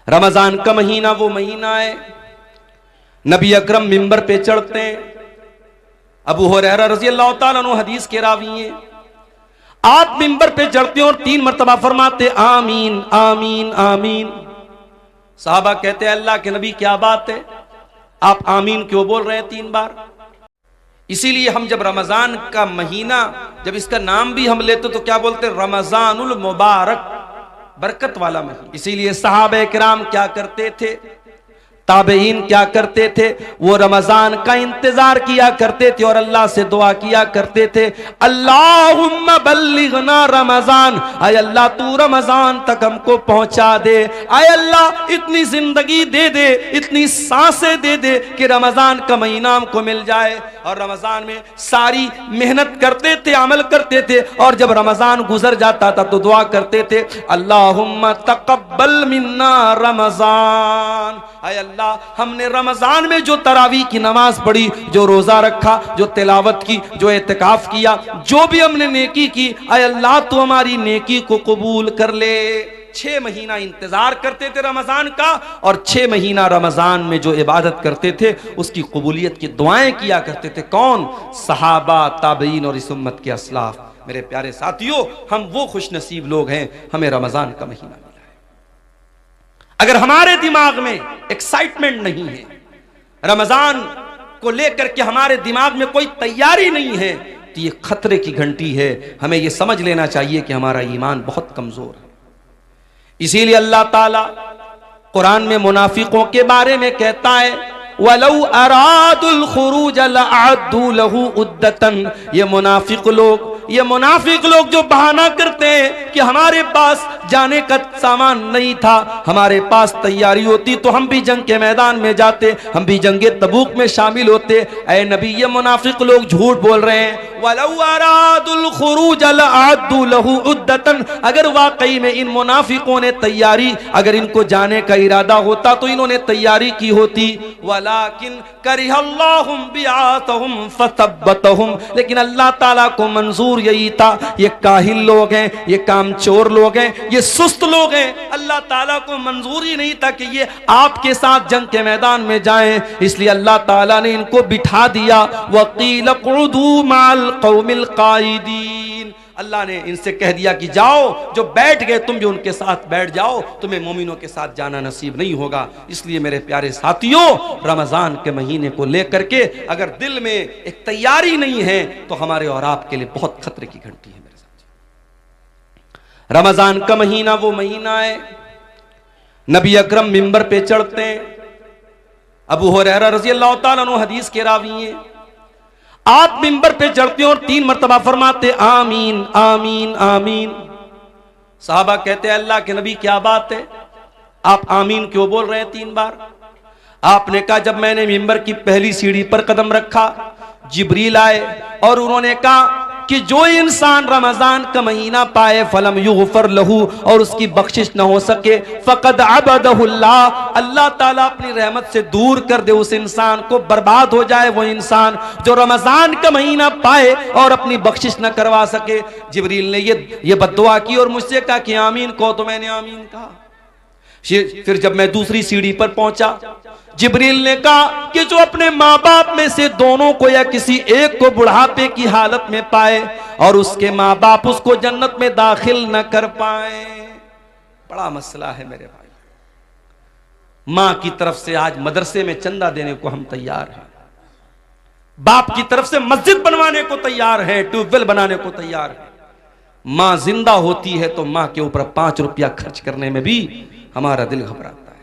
रमजान का महीना वो महीना है, नबी अकरम मिंबर पे चढ़ते हैं। अबू हुरैरा रज़ी अल्लाह ताला अन्हु हदीस के रावी हैं। आप मिंबर पे चढ़ते हैं और 3 मरतबा फरमाते आमीन आमीन आमीन। साहबा कहते हैं अल्लाह के नबी क्या बात है, आप आमीन क्यों बोल रहे हैं 3 बार? इसीलिए हम जब रमजान का महीना, जब इसका नाम भी हम लेते तो क्या बोलते? रमजानुल मुबारक, बरकत वाला महीना। इसीलिए सहाबे किराम क्या करते थे, ताबईन क्या करते थे, वो रमजान का इंतजार किया करते थे और अल्लाह से दुआ किया करते थे, अल्लाहुम्मा बल्लिगना रमजान, आय अल्लाह तू रमजान तक हमको पहुंचा दे, आय अल्लाह इतनी जिंदगी दे दे, इतनी सांसें दे दे कि रमजान का महीना हमको मिल जाए। और रमजान में सारी मेहनत करते थे, अमल करते थे, और जब रमजान गुजर जाता था तो दुआ करते थे, अल्लाहुम्मा तक़ब्बल मिन्ना रमजान, आय अल्लाह हमने रमजान में जो तरावी की नमाज पढ़ी, जो रोजा रखा, जो तिलावत की, जो एतकाफ किया, जो भी हमने नेकी की, आय अल्लाह तू हमारी नेकी को कबूल कर ले। 6 महीना इंतजार करते थे रमजान का, और 6 महीना रमजान में जो इबादत करते थे उसकी कबूलियत की दुआएं किया करते थे। कौन? सहाबा, ताबईन और इस उम्मत के असलाफ। मेरे प्यारे साथियों, हम वो खुश नसीब लोग हैं, हमें रमजान का महीना मिला है। अगर हमारे दिमाग में एक्साइटमेंट नहीं है, रमजान को लेकर के हमारे दिमाग में कोई तैयारी नहीं है, तो ये खतरे की घंटी है। हमें ये समझ लेना चाहिए कि हमारा ईमान बहुत कमजोर है। इसीलिए अल्लाह ताला कुरान में मुनाफिकों के बारे में कहता है, वलौ अरादुल खुरूज लअद्दू लहू उद्दतन। ये मुनाफिक लोग जो बहाना करते हैं कि हमारे पास जाने का सामान नहीं था, हमारे पास तैयारी होती तो हम भी जंग के मैदान में जाते, हम भी जंगे तबूक में शामिल होते। ऐ नबी, ये मुनाफिक लोग झूठ बोल रहे हैं। वलौ अरादुल खुरूज लअद्दू लहू उद्दतन, अगर वाकई में इन मुनाफिकों ने तैयारी, अगर इनको जाने का इरादा होता तो इन्होंने तैयारी की होती। वलाकिन करिहल्लाहुम बिआतहुम फसब्बतहुम, लेकिन अल्लाह ताला को मंजूर यही था, ये काहिल लोग हैं, ये कामचोर लोग हैं, ये सुस्त लोग हैं। अल्लाह ताला को मंजूर ही नहीं था कि ये आपके साथ जंग के मैदान में जाएं, इसलिए अल्लाह ताला ने इनको बिठा दिया। वक़ील क़ुदू माल क़ौमिल क़ाइदीन, अल्लाह ने इनसे कह दिया कि जाओ, जो बैठ गए तुम भी उनके साथ बैठ जाओ, तुम्हें मोमिनों के साथ जाना नसीब नहीं होगा। इसलिए मेरे प्यारे साथियों, रमजान के महीने को लेकर के अगर दिल में एक तैयारी नहीं है तो हमारे और आपके लिए बहुत खतरे की घंटी है। मेरे साथ रमजान का महीना वो महीना है, नबी अकरम मिंबर पे चढ़ते हैं। अबू हुरैरा रज़ी अल्लाह ताला अन्हु हदीस के रावी हैं। आप मिंबर पे चढ़ते हैं और 3 मरतबा फरमाते आमीन आमीन आमीन। साहबा कहते हैं अल्लाह के नबी क्या बात है, आप आमीन क्यों बोल रहे हैं 3 बार? आपने कहा, जब मैंने मिंबर की पहली सीढ़ी पर कदम रखा, जिब्रील आए और उन्होंने कहा कि जो इंसान रमजान का महीना पाए फलम युगफर लहू, और उसकी बख्शिश न हो सके, फकद अबदहुल्लाह, अल्लाह ताला अपनी रहमत से दूर कर दे उस इंसान को, बर्बाद हो जाए वो इंसान जो रमजान का महीना पाए और अपनी बख्शिश न करवा सके। जिब्रील ने ये बद्दुआ की और मुझसे कहा कि आमीन कहो, तो मैंने आमीन कहा। फिर जब मैं दूसरी सीढ़ी पर पहुंचा, जिब्रील ने कहा कि जो अपने माँ बाप में से दोनों को या किसी एक को बुढ़ापे की हालत में पाए और उसके माँ बाप उसको जन्नत में दाखिल न कर पाए। बड़ा मसला है मेरे भाई। माँ की तरफ से आज मदरसे में चंदा देने को हम तैयार हैं, बाप की तरफ से मस्जिद बनवाने को तैयार है, ट्यूबवेल बनाने को तैयार है। माँ जिंदा होती है तो माँ के ऊपर 5 रुपया खर्च करने में भी हमारा दिल घबराता है।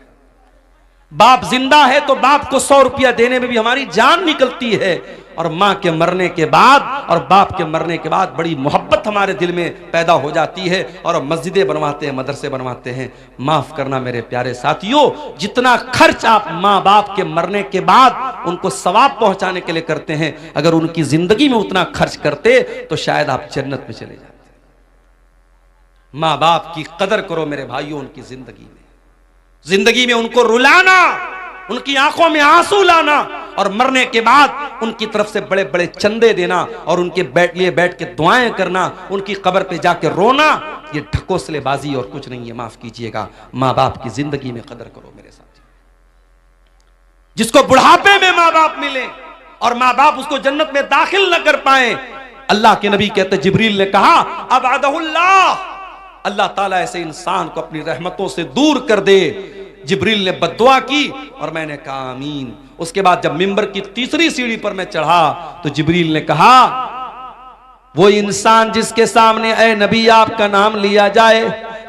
बाप जिंदा है तो बाप को 100 रुपया देने में भी हमारी जान निकलती है। और माँ के मरने के बाद और बाप के मरने के बाद बड़ी मोहब्बत हमारे दिल में पैदा हो जाती है और मस्जिदें बनवाते हैं, मदरसे बनवाते हैं। माफ करना मेरे प्यारे साथियों, जितना खर्च आप माँ बाप के मरने के बाद उनको सवाब पहुंचाने के लिए करते हैं, अगर उनकी जिंदगी में उतना खर्च करते तो शायद आप जन्नत में चले जाते। माँ बाप की कदर करो मेरे भाइयों, उनकी जिंदगी में उनको रुलाना, उनकी आंखों में आंसू लाना और मरने के बाद उनकी तरफ से बड़े बड़े चंदे देना और उनके लिए बैठ के दुआएं करना, उनकी कब्र पे जाके रोना, ये ढकोसलेबाजी और कुछ नहीं है। माफ कीजिएगा, माँ बाप की जिंदगी में कदर करो मेरे साथ। जिसको बुढ़ापे में माँ बाप मिले और माँ बाप उसको जन्नत में दाखिल न कर पाए, अल्लाह के नबी कहते जिब्रील ने कहा अब अदहुल्लाह, अल्लाह ताला ऐसे इंसान को अपनी रहमतों से दूर कर दे। जिब्रील ने बद्दुआ की और मैंने कहा आमीन। उसके बाद जब मिंबर की तीसरी सीढ़ी पर मैं चढ़ा तो जिब्रील ने कहा वो इंसान जिसके सामने ऐ नबी आपका नाम लिया जाए,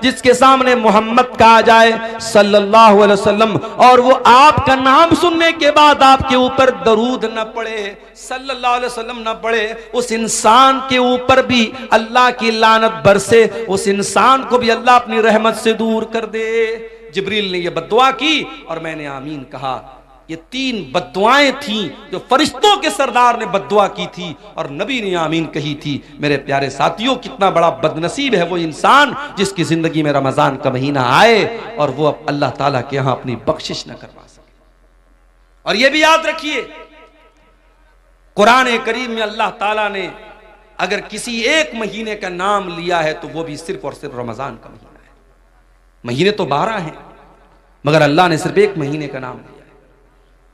जिसके सामने मोहम्मद कहा जाए सल्लल्लाहु अलैहि वसल्लम, और वो आपका नाम सुनने के बाद आपके ऊपर दरूद न पड़े, सल्लल्लाहु अलैहि वसल्लम न पड़े, उस इंसान के ऊपर भी अल्लाह की लानत बरसे, उस इंसान को भी अल्लाह अपनी रहमत से दूर कर दे। जिब्रील ने यह बद्दुआ की और मैंने आमीन कहा। ये 3 बद्दुआएं थीं जो फरिश्तों के सरदार ने बद्दुआ की थी और नबी ने आमीन कही थी। मेरे प्यारे साथियों, कितना बड़ा बदनसीब है वो इंसान जिसकी जिंदगी में रमजान का महीना आए और वो अब अल्लाह ताला के यहां अपनी बख्शिश न करवा सके। और ये भी याद रखिए, कुरान करीम में अल्लाह ताला ने अगर किसी एक महीने का नाम लिया है तो वो भी सिर्फ और सिर्फ रमजान का महीना है। महीने तो 12 हैं मगर अल्लाह ने सिर्फ एक महीने का नाम लिया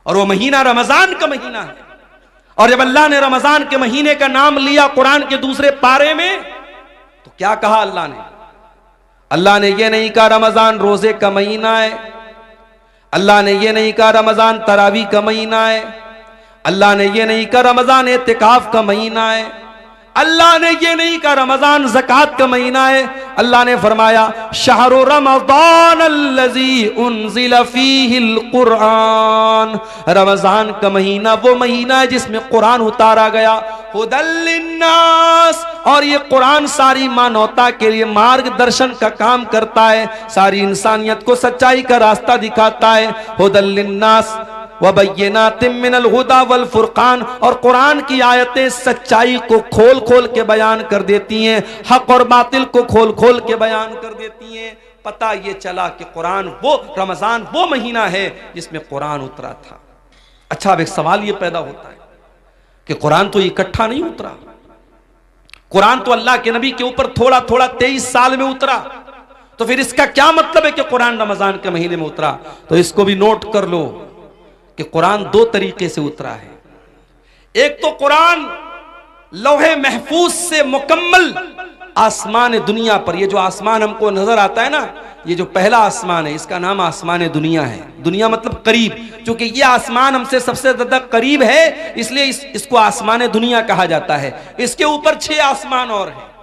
और वो महीना रमजान का महीना है। और जब अल्लाह ने रमजान के महीने का नाम लिया कुरान के दूसरे पारे में तो क्या कहा अल्लाह ने? अल्लाह ने ये नहीं कहा रमजान रोजे का महीना है, अल्लाह ने ये नहीं कहा रमजान तरावी का महीना है, अल्लाह ने ये नहीं कहा रमजान एतिकाफ का महीना है, अल्लाह ने ये नहीं कहा रमजान ज़कात का महीना है। अल्लाह ने फरमाया शहरु रमज़ान अल्लज़ी उन्ज़िला फ़ीहिल कुरान, रमजान का महीना वो महीना है जिसमें कुरान उतारा गया। हुदल लिन्नास, और ये कुरान सारी मानवता के लिए मार्गदर्शन का काम करता है, सारी इंसानियत को सच्चाई का रास्ता दिखाता है। हुदल लिन्नास वबय्यिनातिम मिनल हुदा वल फुरकान, और कुरान की आयतें सच्चाई को खोल खोल के बयान कर देती हैं, हक और बातिल को खोल खोल के बयान कर देती हैं। पता ये चला कि कुरान वो रमजान वो महीना है जिसमें कुरान उतरा था। अच्छा, अब एक सवाल ये पैदा होता है कि कुरान तो इकट्ठा नहीं उतरा, कुरान तो अल्लाह के नबी के ऊपर थोड़ा थोड़ा 23 साल में उतरा, तो फिर इसका क्या मतलब है कि कुरान रमजान के महीने में उतरा? तो इसको भी नोट कर लो कि कुरान 2 तरीके से उतरा है। एक तो कुरान लौहे महफूज से मुकम्मल आसमान दुनिया पर, ये जो आसमान हमको नजर आता है ना, ये जो पहला आसमान है इसका नाम आसमान दुनिया है। दुनिया मतलब करीब, क्योंकि ये आसमान हमसे सबसे ज्यादा करीब है इसलिए इसको आसमान दुनिया कहा जाता है। इसके ऊपर 6 आसमान और हैं।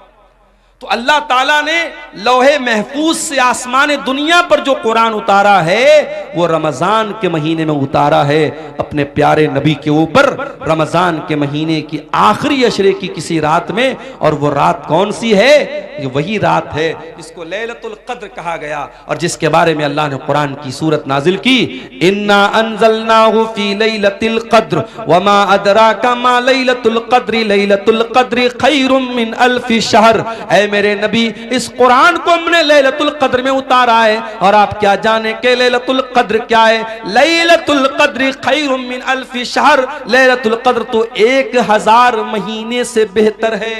तो अल्लाह ताला ने लौहे महफूज से आसमान दुनिया पर जो कुरान उतारा है वो रमजान के महीने में उतारा है अपने प्यारे नबी के ऊपर, रमजान के महीने की आखिरी अशरे की किसी रात में। और वो रात कौन सी है? ये वही रात है जिसको लैलतुल कद्र कहा गया और जिसके बारे में अल्लाह ने कुरान की सूरत नाजिल की, इन्ना अंज़लनाहु फी लैलतिल कद्र वमा अदराका मा लैलतुल कद्र लैलतुल कद्र खैरुम मिन अल्फि शहर। ऐ मेरे नबी, इस कुरान को हमने लैलतुल कद्र में उतारा है और आप क्या जाने के लैलतुल कद्र क्या है? लैलतुल कद्र खैरुम मिन अल्फि शहर, लैलतुल कद्र तो 1000 महीने से बेहतर है।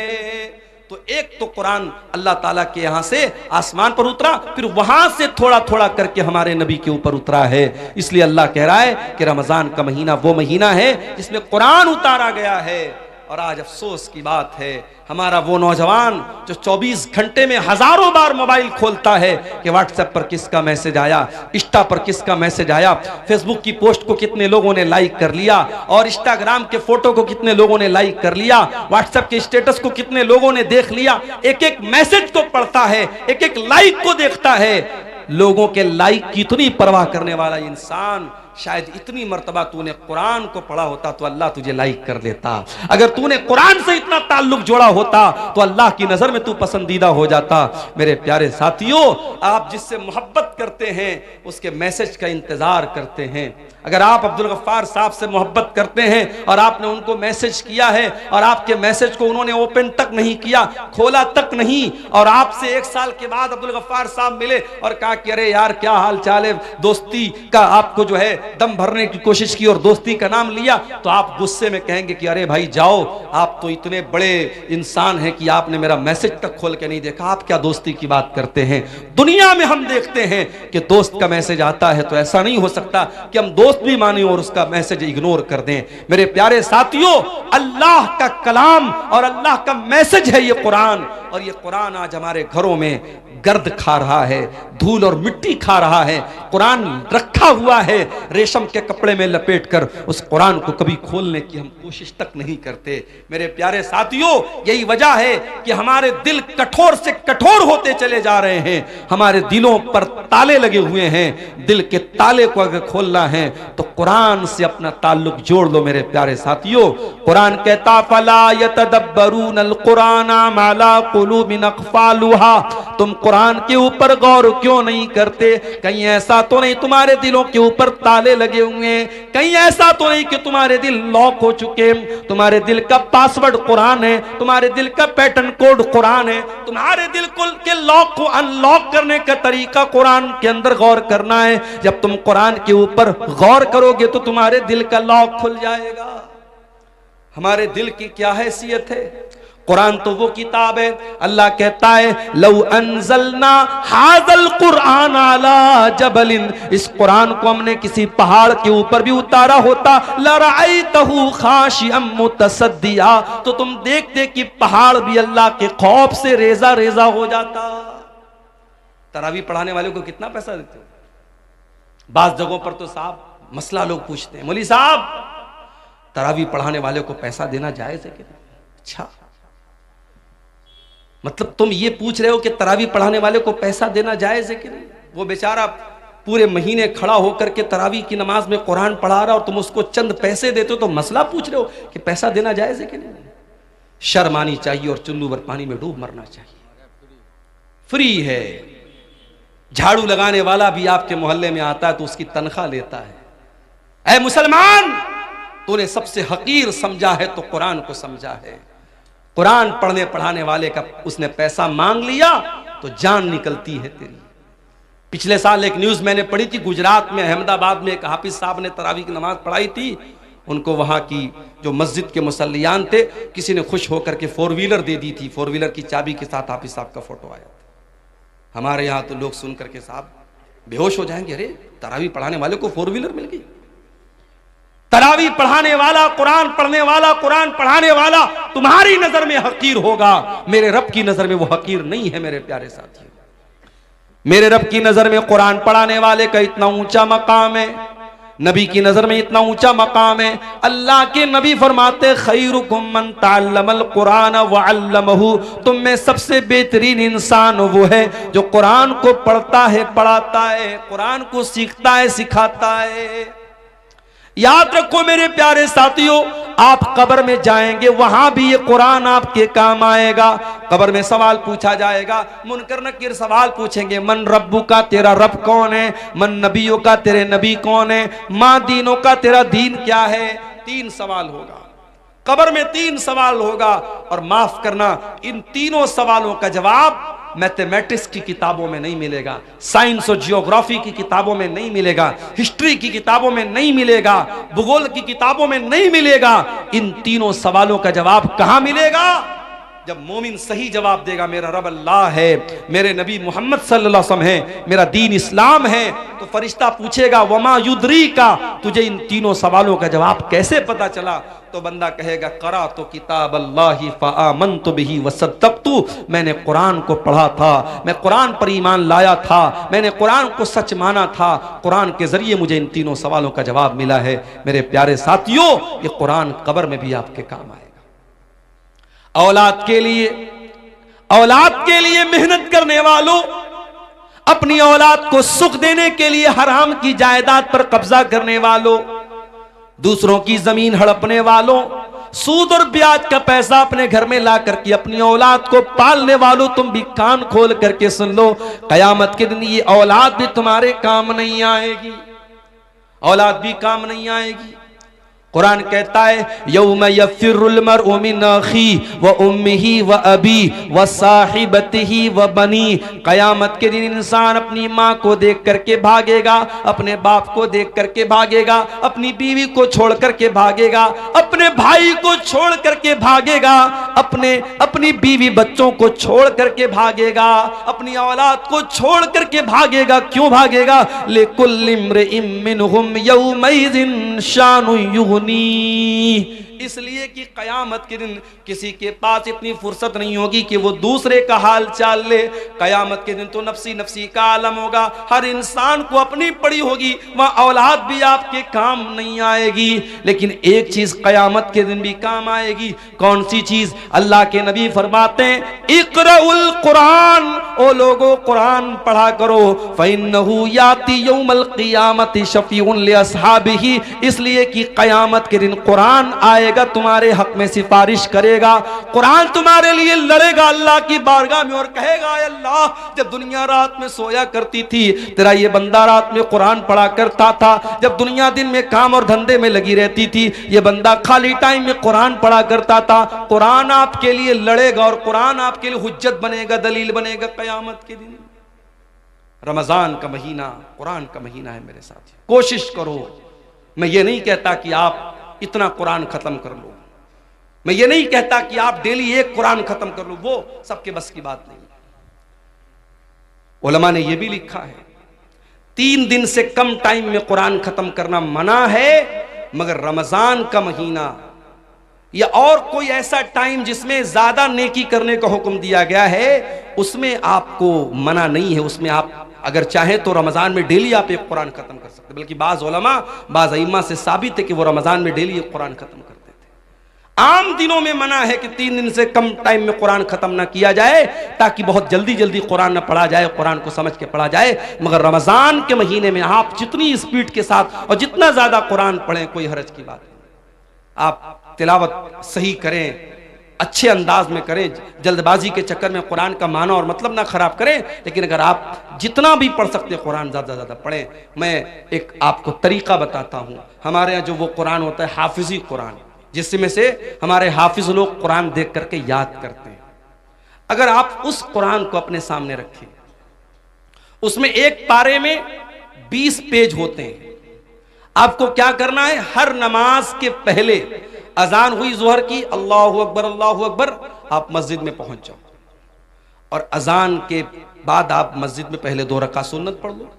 तो एक तो कुरान अल्लाह ताला के यहां से आसमान पर उतरा, फिर वहां से थोड़ा थोड़ा करके हमारे नबी के ऊपर उतरा है। इसलिए अल्लाह कह रहा है कि रमजान का महीना वो महीना है जिसमें कुरान उतारा गया है। और आज अफसोस की बात है, हमारा वो नौजवान जो 24 घंटे में हजारों बार मोबाइल खोलता है कि व्हाट्सएप पर किसका मैसेज आया, इंस्टा पर किसका मैसेज आया, फेसबुक की पोस्ट को कितने लोगों ने लाइक कर लिया और इंस्टाग्राम के फोटो को कितने लोगों ने लाइक कर लिया, व्हाट्सएप के स्टेटस को कितने लोगों ने देख लिया। एक एक मैसेज को पढ़ता है, एक एक लाइक को देखता है। लोगों के लाइक की इतनी परवाह करने वाला इंसान, शायद इतनी मर्तबा तूने कुरान को पढ़ा होता तो अल्लाह तुझे लाइक कर देता। अगर तूने कुरान से इतना ताल्लुक जोड़ा होता तो अल्लाह की नजर में तू पसंदीदा हो जाता। मेरे प्यारे साथियों, आप जिससे मोहब्बत करते हैं उसके मैसेज का इंतजार करते हैं। अगर आप अब्दुल गफ्फार साहब से मोहब्बत करते हैं और आपने उनको मैसेज किया है और आपके मैसेज को उन्होंने ओपन तक नहीं किया, खोला तक नहीं, और आपसे 1 साल के बाद अब्दुल गफ्फार साहब मिले और कहा कि अरे यार क्या हाल चाल है, दोस्ती का आपको जो है दम भरने की कोशिश की और दोस्ती का नाम लिया, तो आप गुस्से में कहेंगे कि अरे भाई जाओ, आप तो इतने बड़े इंसान हैं कि आपने मेरा मैसेज तक खोल के नहीं देखा, आप क्या दोस्ती की बात करते हैं। दुनिया में हम देखते हैं कि दोस्त का मैसेज आता है तो ऐसा नहीं हो सकता कि हम दोस्त भी माने और उसका मैसेज इग्नोर कर दें। मेरे प्यारे साथियों, अल्लाह का कलाम और अल्लाह का मैसेज है ये कुरान, और ये कुरान आज हमारे घरों में गर्द खा रहा है, धूल और मिट्टी खा रहा है। कुरान रखा हुआ है रेशम के कपड़े में लपेटकर, उस कुरान को कभी खोलने की हम कोशिश तक नहीं करते। मेरे प्यारे साथियों, यही वजह है कि हमारे दिल कठोर से कठोर होते चले जा रहे हैं, हमारे दिलों पर ताले लगे हुए हैं। दिल के ताले को अगर खोलना है तो कुरान से अपना ताल्लुक जोड़ लो। मेरे प्यारे साथियों, कुरान कहता फला यतदब्बरूनल कुरान माला कुलूबिन अक़फ़ालुहा, तुम कुरान के ऊपर गौर क्यों नहीं करते? कहीं ऐसा तो नहीं तुम्हारे दिलों के ऊपर ताले लगे हुए हैं, कहीं ऐसा तो नहीं कि तुम्हारे दिल लॉक हो चुके, तुम्हारे दिल का पासवर्ड कुरान है, तुम्हारे दिल का पैटर्न कोड कुरान है, तुम्हारे दिल के लॉक को अनलॉक करने का तरीका कुरान के अंदर गौर करना है। जब तुम कुरान के ऊपर गौर करोगे तो तुम्हारे दिल का लॉक खुल जाएगा। हमारे दिल की क्या हैसियत है? कुरान तो वो किताब है, अल्लाह कहता है लौ अंज़लना हाज़ल कुरान अला जबलिन, इस कुरान को हमने किसी पहाड़ के ऊपर भी उतारा होता, लरअयतहु खाशिअम मुतसद्दिया, तो तुम देखते कि पहाड़ भी अल्लाह के खौफ से रेजा रेजा हो जाता। तरावी पढ़ाने वाले को कितना पैसा देते हो? बास जगहों पर तो साहब मसला लोग पूछते हैं, मौलवी साहब तरावी पढ़ाने वाले को पैसा देना जायज है कि नहीं? अच्छा, मतलब तुम ये पूछ रहे हो कि तरावी पढ़ाने वाले को पैसा देना जायज है कि नहीं? वो बेचारा पूरे महीने खड़ा होकर के तरावी की नमाज में कुरान पढ़ा रहा और तुम उसको चंद पैसे देते हो तो मसला पूछ रहे हो कि पैसा देना जायज है कि नहीं? शर्म आनी चाहिए और चुल्लू भर पानी में डूब मरना चाहिए। फ्री है। झाड़ू लगाने वाला भी आपके मोहल्ले में आता है तो उसकी तनख्वाह लेता है। ऐ मुसलमान, तूने सबसे हकीर समझा है तो कुरान को समझा है। कुरान पढ़ने पढ़ाने वाले का उसने पैसा मांग लिया तो जान निकलती है तेरी। पिछले साल एक न्यूज मैंने पढ़ी थी, गुजरात में अहमदाबाद में एक हाफिज साहब ने तरावी की नमाज पढ़ाई थी। उनको वहां की जो मस्जिद के मुसल्लियान थे, किसी ने खुश होकर के 4 व्हीलर दे दी थी। 4 व्हीलर की चाबी के साथ हाफिज साहब का फोटो आया था। हमारे यहाँ तो लोग सुन करके साहब बेहोश हो जाएंगे, अरे तरावी पढ़ाने वाले को 4 व्हीलर मिल गई। तरावी पढ़ाने वाला, कुरान पढ़ने वाला, कुरान पढ़ाने वाला तुम्हारी नजर में हकीर होगा, मेरे रब की नजर में वो हकीर नहीं है। मेरे प्यारे साथियों, मेरे रब की नजर में कुरान पढ़ाने वाले का इतना ऊंचा मकाम है, नबी की नजर में इतना ऊंचा मकाम है। अल्लाह के नबी फरमाते खैरुकुम मन तअल्लमल कुरान व अल्लमहु, तुम में सबसे बेहतरीन इंसान वो है जो कुरान को पढ़ता है, पढ़ाता है, कुरान को सीखता है, सिखाता है। याद रखो मेरे प्यारे साथियों, आप कब्र में जाएंगे वहां भी ये कुरान आपके काम आएगा। कब्र में सवाल पूछा जाएगा, मुनकर नकीर सवाल पूछेंगे, मन रब्बू का, तेरा रब कौन है? मन नबियों का, तेरे नबी कौन है? माँ दीनों का, तेरा दीन क्या है? 3 सवाल होगा कब्र में, 3 सवाल होगा। और माफ करना, इन तीनों सवालों का जवाब मैथमेटिक्स की किताबों में नहीं मिलेगा, साइंस और जियोग्राफी की किताबों में नहीं मिलेगा, हिस्ट्री की किताबों में नहीं मिलेगा, भूगोल की किताबों में नहीं मिलेगा। इन तीनों सवालों का जवाब कहां मिलेगा? जब मोमिन सही जवाब देगा, मेरा रब अल्लाह है, मेरे नबी मोहम्मद सल्लल्लाहु अलैहि वसल्लम है, मेरा दीन इस्लाम है, तो फरिश्ता पूछेगा वमा युद्री का, तुझे इन तीनों सवालों का जवाब कैसे पता चला? तो बंदा कहेगा करा तो किताब अल्लाह फ़आमनतु बिही वसद्दक़तु, मैंने कुरान को पढ़ा था, मैं कुरान पर ईमान लाया था, मैंने कुरान को सच माना था, कुरान के जरिए मुझे इन तीनों सवालों का जवाब मिला है। मेरे प्यारे साथियों, ये कुरान कब्र में भी आपके काम आएगा। औलाद के लिए मेहनत करने वालों, अपनी औलाद को सुख देने के लिए हराम की जायदाद पर कब्जा करने वालों, दूसरों की जमीन हड़पने वालों, सूद और ब्याज का पैसा अपने घर में ला करके अपनी औलाद को पालने वालों, तुम भी कान खोल करके सुन लो, कयामत के दिन ये औलाद भी तुम्हारे काम नहीं आएगी, औलाद भी काम नहीं आएगी। कुरान कहता है यौम यफिरुल मरउ मिन अखी व उम्मिही व अबी व साहिबतिही व बनी। कयामत के दिन इंसान अपनी माँ को देख करके भागेगा, अपने बाप को देख करके भागेगा, अपनी बीवी को छोड़ करके भागेगा, अपने भाई को छोड़ करके भागेगा, अपनी बीवी बच्चों को छोड़ करके भागेगा, अपनी औलाद को छोड़ करके भागेगा। क्यों भागेगा? लिकुल्लि इम्रिइम मिनहुम यौमइज़िन शानु युगनी, इसलिए कि कयामत के दिन किसी के पास इतनी फुर्सत नहीं होगी कि वो दूसरे का हाल चाल ले। कयामत के दिन तो नफसी नफसी का आलम होगा, हर इंसान को अपनी पड़ी होगी, वहां औलाद भी आपके काम नहीं आएगी। लेकिन एक चीज कयामत के दिन भी काम आएगी। कौन सी चीज? अल्लाह के नबी फरमाते हैं इक़राउल कुरान, ओ लोगो कुरान पढ़ा करो, फ़इन्नहु याती यौमल क़ियामति शफ़ीउन लि अस्हाबिही, इसलिए कि कयामत के दिन कुरान आएगा, तुम्हारे हक में सिफारिश करेगा, कुरान तुम्हारे लिए लड़ेगा अल्लाह की बारगाह में और कहेगा अल्लाह, जब दुनिया रात में सोया करती थी तेरा ये बंदा रात में कुरान पढ़ा करता था, जब दुनिया दिन में काम और धंधे में लगी रहती थी ये बंदा खाली टाइम में कुरान पढ़ा करता था। कुरान आपके लिए लड़ेगा और कुरान आपके लिए हुज्जत बनेगा, दलील बनेगा कयामत के दिन। रमजान का महीना कुरान का महीना है मेरे साथी, कोशिश करो। मैं ये नहीं कहता कि आप इतना कुरान खत्म कर लो, मैं ये नहीं कहता कि आप डेली एक कुरान खत्म कर लो, वो सबके बस की बात नहीं। उलमा ने यह भी लिखा है 3 दिन से कम टाइम में कुरान खत्म करना मना है, मगर रमजान का महीना या और कोई ऐसा टाइम जिसमें ज्यादा नेकी करने का हुक्म दिया गया है उसमें आपको मना नहीं है। उसमें आप अगर चाहे तो रमजान में डेली आप एक कुरान खत्म कर सकते, बल्कि बाज उलमा बाज अइम्मा से साबित है कि वो रमजान में डेली एक कुरान खत्म करते थे। आम दिनों में मना है कि 3 दिन से कम टाइम में कुरान खत्म ना किया जाए ताकि बहुत जल्दी जल्दी कुरान ना पढ़ा जाए, कुरान को समझ के पढ़ा जाए। मगर रमजान के महीने में आप जितनी स्पीड के साथ और जितना ज्यादा कुरान पढ़ें कोई हर्ज की बात नहीं। आप तिलावत सही करें, अच्छे अंदाज में करें, जल्दबाजी के चक्कर में कुरान का माना और मतलब ना खराब करें। लेकिन अगर आप जितना भी पढ़ सकते हैं कुरान ज्यादा ज्यादा पढ़ें। मैं एक आपको तरीका बताता हूं। हमारे यहाँ जो वो कुरान होता है हाफिजी कुरान, जिसमें से हमारे हाफिज लोग कुरान देख करके याद करते हैं, अगर आप उस कुरान को अपने सामने रखें, उसमें एक पारे में 20 पेज होते हैं। आपको क्या करना है? हर नमाज के पहले अजान हुई जोहर की, अल्लाहु अकबर, आप मस्जिद में पहुंच जाओ और अजान के बाद आप मस्जिद में पहले 2 रकात सुन्नत पढ़ लो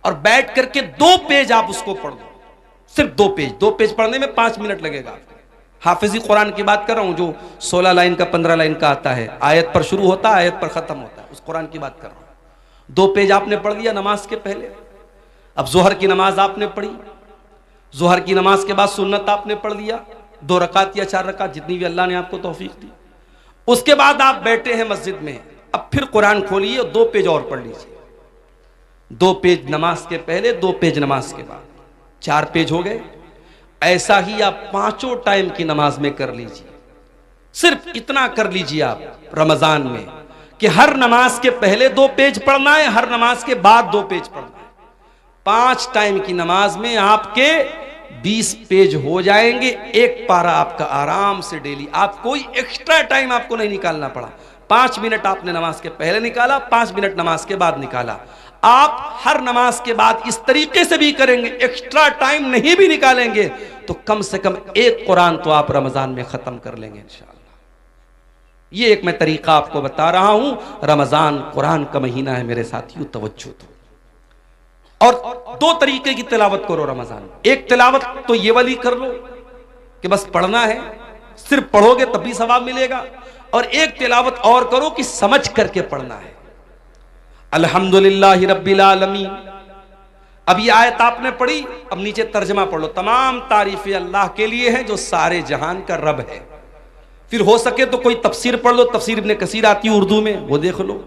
और बैठ करके 2 पेज आप उसको पढ़ लो, सिर्फ 2 पेज। 2 पेज पढ़ने में 5 मिनट लगेगा। हाफिजी कुरान की बात कर रहा हूं जो 16 लाइन का 15 लाइन का आता है, आयत पर शुरू होता है आयत पर खत्म होता है, उस कुरान की बात कर रहा हूं। 2 पेज आपने पढ़ लिया नमाज के पहले। अब जोहर की नमाज आपने पढ़ी, जोहर की नमाज के बाद सुन्नत आपने पढ़ लिया, 2 रकात या 4 रकात जितनी भी अल्लाह ने आपको तौफीक दी। उसके बाद आप बैठे हैं मस्जिद में, अब फिर कुरान खोलिए और 2 पेज और पढ़ लीजिए। 2 पेज नमाज के पहले, 2 पेज नमाज के बाद, 4 पेज हो गए। ऐसा ही आप 5 टाइम की नमाज में कर लीजिए। सिर्फ इतना कर लीजिए आप रमजान में कि हर नमाज के पहले 2 पेज पढ़ना है, हर नमाज के बाद 2 पेज पढ़ना है। 5 टाइम की नमाज में आपके 20 पेज हो जाएंगे। एक पारा आपका आराम से डेली, आप कोई एक्स्ट्रा टाइम आपको नहीं निकालना पड़ा। 5 मिनट आपने नमाज के पहले निकाला, 5 मिनट नमाज के बाद निकाला। आप हर नमाज के बाद इस तरीके से भी करेंगे, एक्स्ट्रा टाइम नहीं भी निकालेंगे तो कम से कम एक कुरान तो आप रमजान में खत्म कर लेंगे इंशाअल्लाह। ये एक मैं तरीका आपको बता रहा हूं। रमजान कुरान का महीना है मेरे साथियों, तवज्जो दो। और 2 तरीके की तिलावत करो रमजान में। एक तिलावत तो ये वाली कर लो कि बस पढ़ना है, सिर्फ पढ़ोगे तब भी सवाब मिलेगा। और एक तिलावत और करो कि समझ करके पढ़ना है। अल्हम्दुलिल्लाहि रब्बिल आलमीन, अब ये आयत आपने पढ़ी, अब नीचे तर्जमा पढ़ लो। तमाम तारीफें अल्लाह के लिए हैं जो सारे जहान का रब है। फिर हो सके तो कोई तफसीर पढ़ लो, तफसीर इब्ने कसीर आती है उर्दू में, वो देख लो।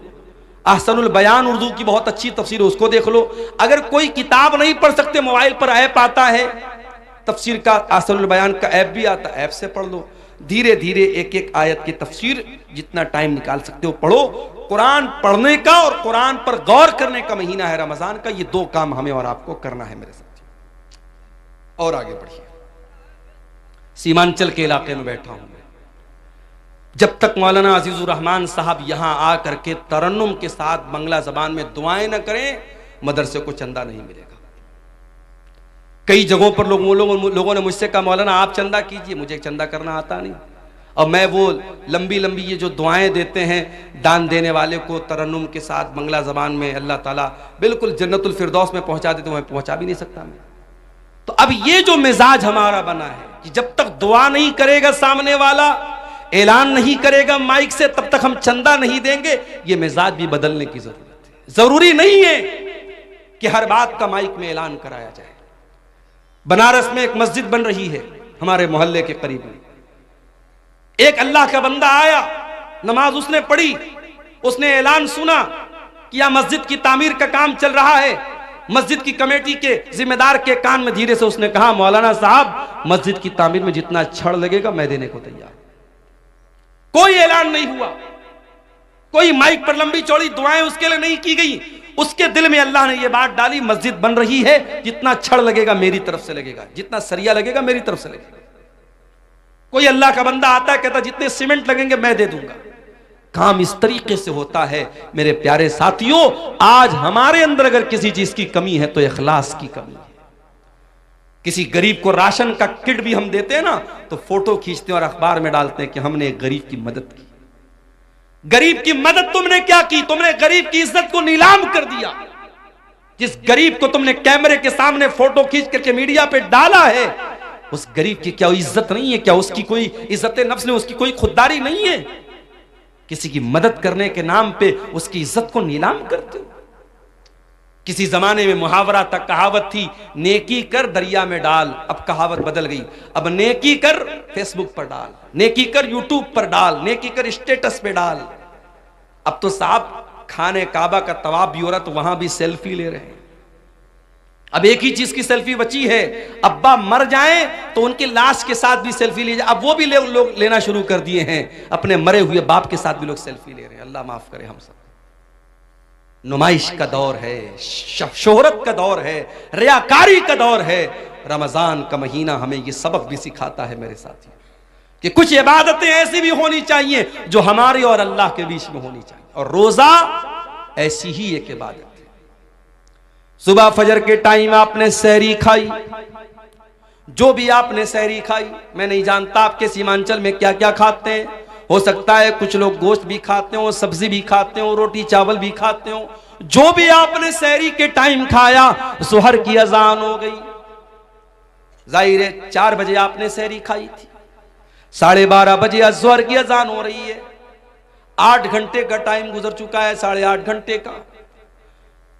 अहसनुल बयान उर्दू की बहुत अच्छी तफसीर है, उसको देख लो। अगर कोई किताब नहीं पढ़ सकते, मोबाइल पर ऐप आता है तफसीर का, अहसनुल बयान का ऐप भी आता है, ऐप से पढ़ लो। धीरे धीरे एक एक आयत की तफसीर जितना टाइम निकाल सकते हो पढ़ो। कुरान पढ़ने का और कुरान पर गौर करने का महीना है रमजान का। ये 2 काम हमें और आपको करना है मेरे साथ। और आगे बढ़िए। सीमांचल के इलाके में बैठा हूं। जब तक मौलाना अजीजुर रहमान साहब यहां आकर के तरन्नुम के साथ बंगला जबान में दुआएं न करें, मदरसे को चंदा नहीं मिलेगा। कई जगहों पर लोगों ने मुझसे कहा मौलाना आप चंदा कीजिए, मुझे चंदा करना आता नहीं। और मैं वो लंबी लंबी ये जो दुआएं देते हैं दान देने वाले को तरन्नुम के साथ बंगला जबान में, अल्लाह ताला बिल्कुल जन्नतुल फिरदौस में पहुंचा देते, मैं पहुंचा भी नहीं सकता मैं। तो अब ये जो मिजाज हमारा बना है कि जब तक दुआ नहीं करेगा सामने वाला, ऐलान नहीं करेगा माइक से, तब तक हम चंदा नहीं देंगे, ये मिजाज भी बदलने की जरूरत है। जरूरी नहीं है कि हर बात का माइक में ऐलान कराया जाए। बनारस में एक मस्जिद बन रही है हमारे मोहल्ले के करीब में। एक अल्लाह का बंदा आया, नमाज उसने पढ़ी, उसने ऐलान सुना कि यह मस्जिद की तामीर का काम चल रहा है। मस्जिद की कमेटी के जिम्मेदार के कान में धीरे से उसने कहा मौलाना साहब मस्जिद की तामीर में जितना छड़ लगेगा मैं देने को तैयार। कोई ऐलान नहीं हुआ, कोई माइक पर लंबी चौड़ी दुआएं उसके लिए नहीं की गई। उसके दिल में अल्लाह ने यह बात डाली मस्जिद बन रही है, जितना छड़ लगेगा मेरी तरफ से लगेगा, जितना सरिया लगेगा मेरी तरफ से लगेगा। कोई अल्लाह का बंदा आता है कहता जितने सीमेंट लगेंगे मैं दे दूंगा। काम इस तरीके से होता है मेरे प्यारे साथियों। आज हमारे अंदर अगर किसी चीज की कमी है तो इखलास की कमी है। किसी गरीब को राशन का किट भी हम देते हैं ना तो फोटो खींचते हैं और अखबार में डालते हैं कि हमने एक गरीब की मदद की। गरीब की मदद तुमने क्या की? तुमने गरीब की इज्जत को नीलाम कर दिया। जिस गरीब को तुमने कैमरे के सामने फोटो खींच करके मीडिया पे डाला है, उस गरीब की क्या इज्जत नहीं है? क्या उसकी कोई इज्जत नफ्स नहीं, उसकी कोई खुददारी नहीं है? किसी की मदद करने के नाम पे उसकी इज्जत को नीलाम करते हो। किसी जमाने में मुहावरा तक कहावत थी नेकी कर दरिया में डाल, अब कहावत बदल गई। अब नेकी कर फेसबुक पर डाल, नेकी कर यूट्यूब पर डाल, नेकी कर स्टेटस पे डाल। अब तो साहब खाने काबा का तवाफ भी हो रहा तो वहां भी सेल्फी ले रहे हैं। अब एक ही चीज की सेल्फी बची है, अब्बा मर जाएं तो उनकी लाश के साथ भी सेल्फी ली जाए। अब वो भी लोग लेना शुरू कर दिए हैं, अपने मरे हुए बाप के साथ भी लोग सेल्फी ले रहे हैं। अल्लाह माफ करे हम सब। नुमाइश का दौर है, शोहरत का दौर है, रियाकारी का दौर है। रमजान का महीना हमें ये सबक भी सिखाता है मेरे साथी कि कुछ इबादतें ऐसी भी होनी चाहिए जो हमारे और अल्लाह के बीच में होनी चाहिए, और रोजा ऐसी ही एक इबादत है। सुबह फजर के टाइम आपने सहरी खाई, जो भी आपने सहरी खाई, मैं नहीं जानता आपके सीमांचल में क्या क्या खाते हैं। हो सकता है कुछ लोग गोश्त भी खाते हो, सब्जी भी खाते हो, रोटी चावल भी खाते हो। जो भी आपने सहरी के टाइम खाया, सुहर की अजान हो गई। जाहिर है 4 बजे आपने सहरी खाई थी, 12:30 बजे अज़हर की अजान हो रही है। 8 घंटे का टाइम गुजर चुका है, 8.5 घंटे का।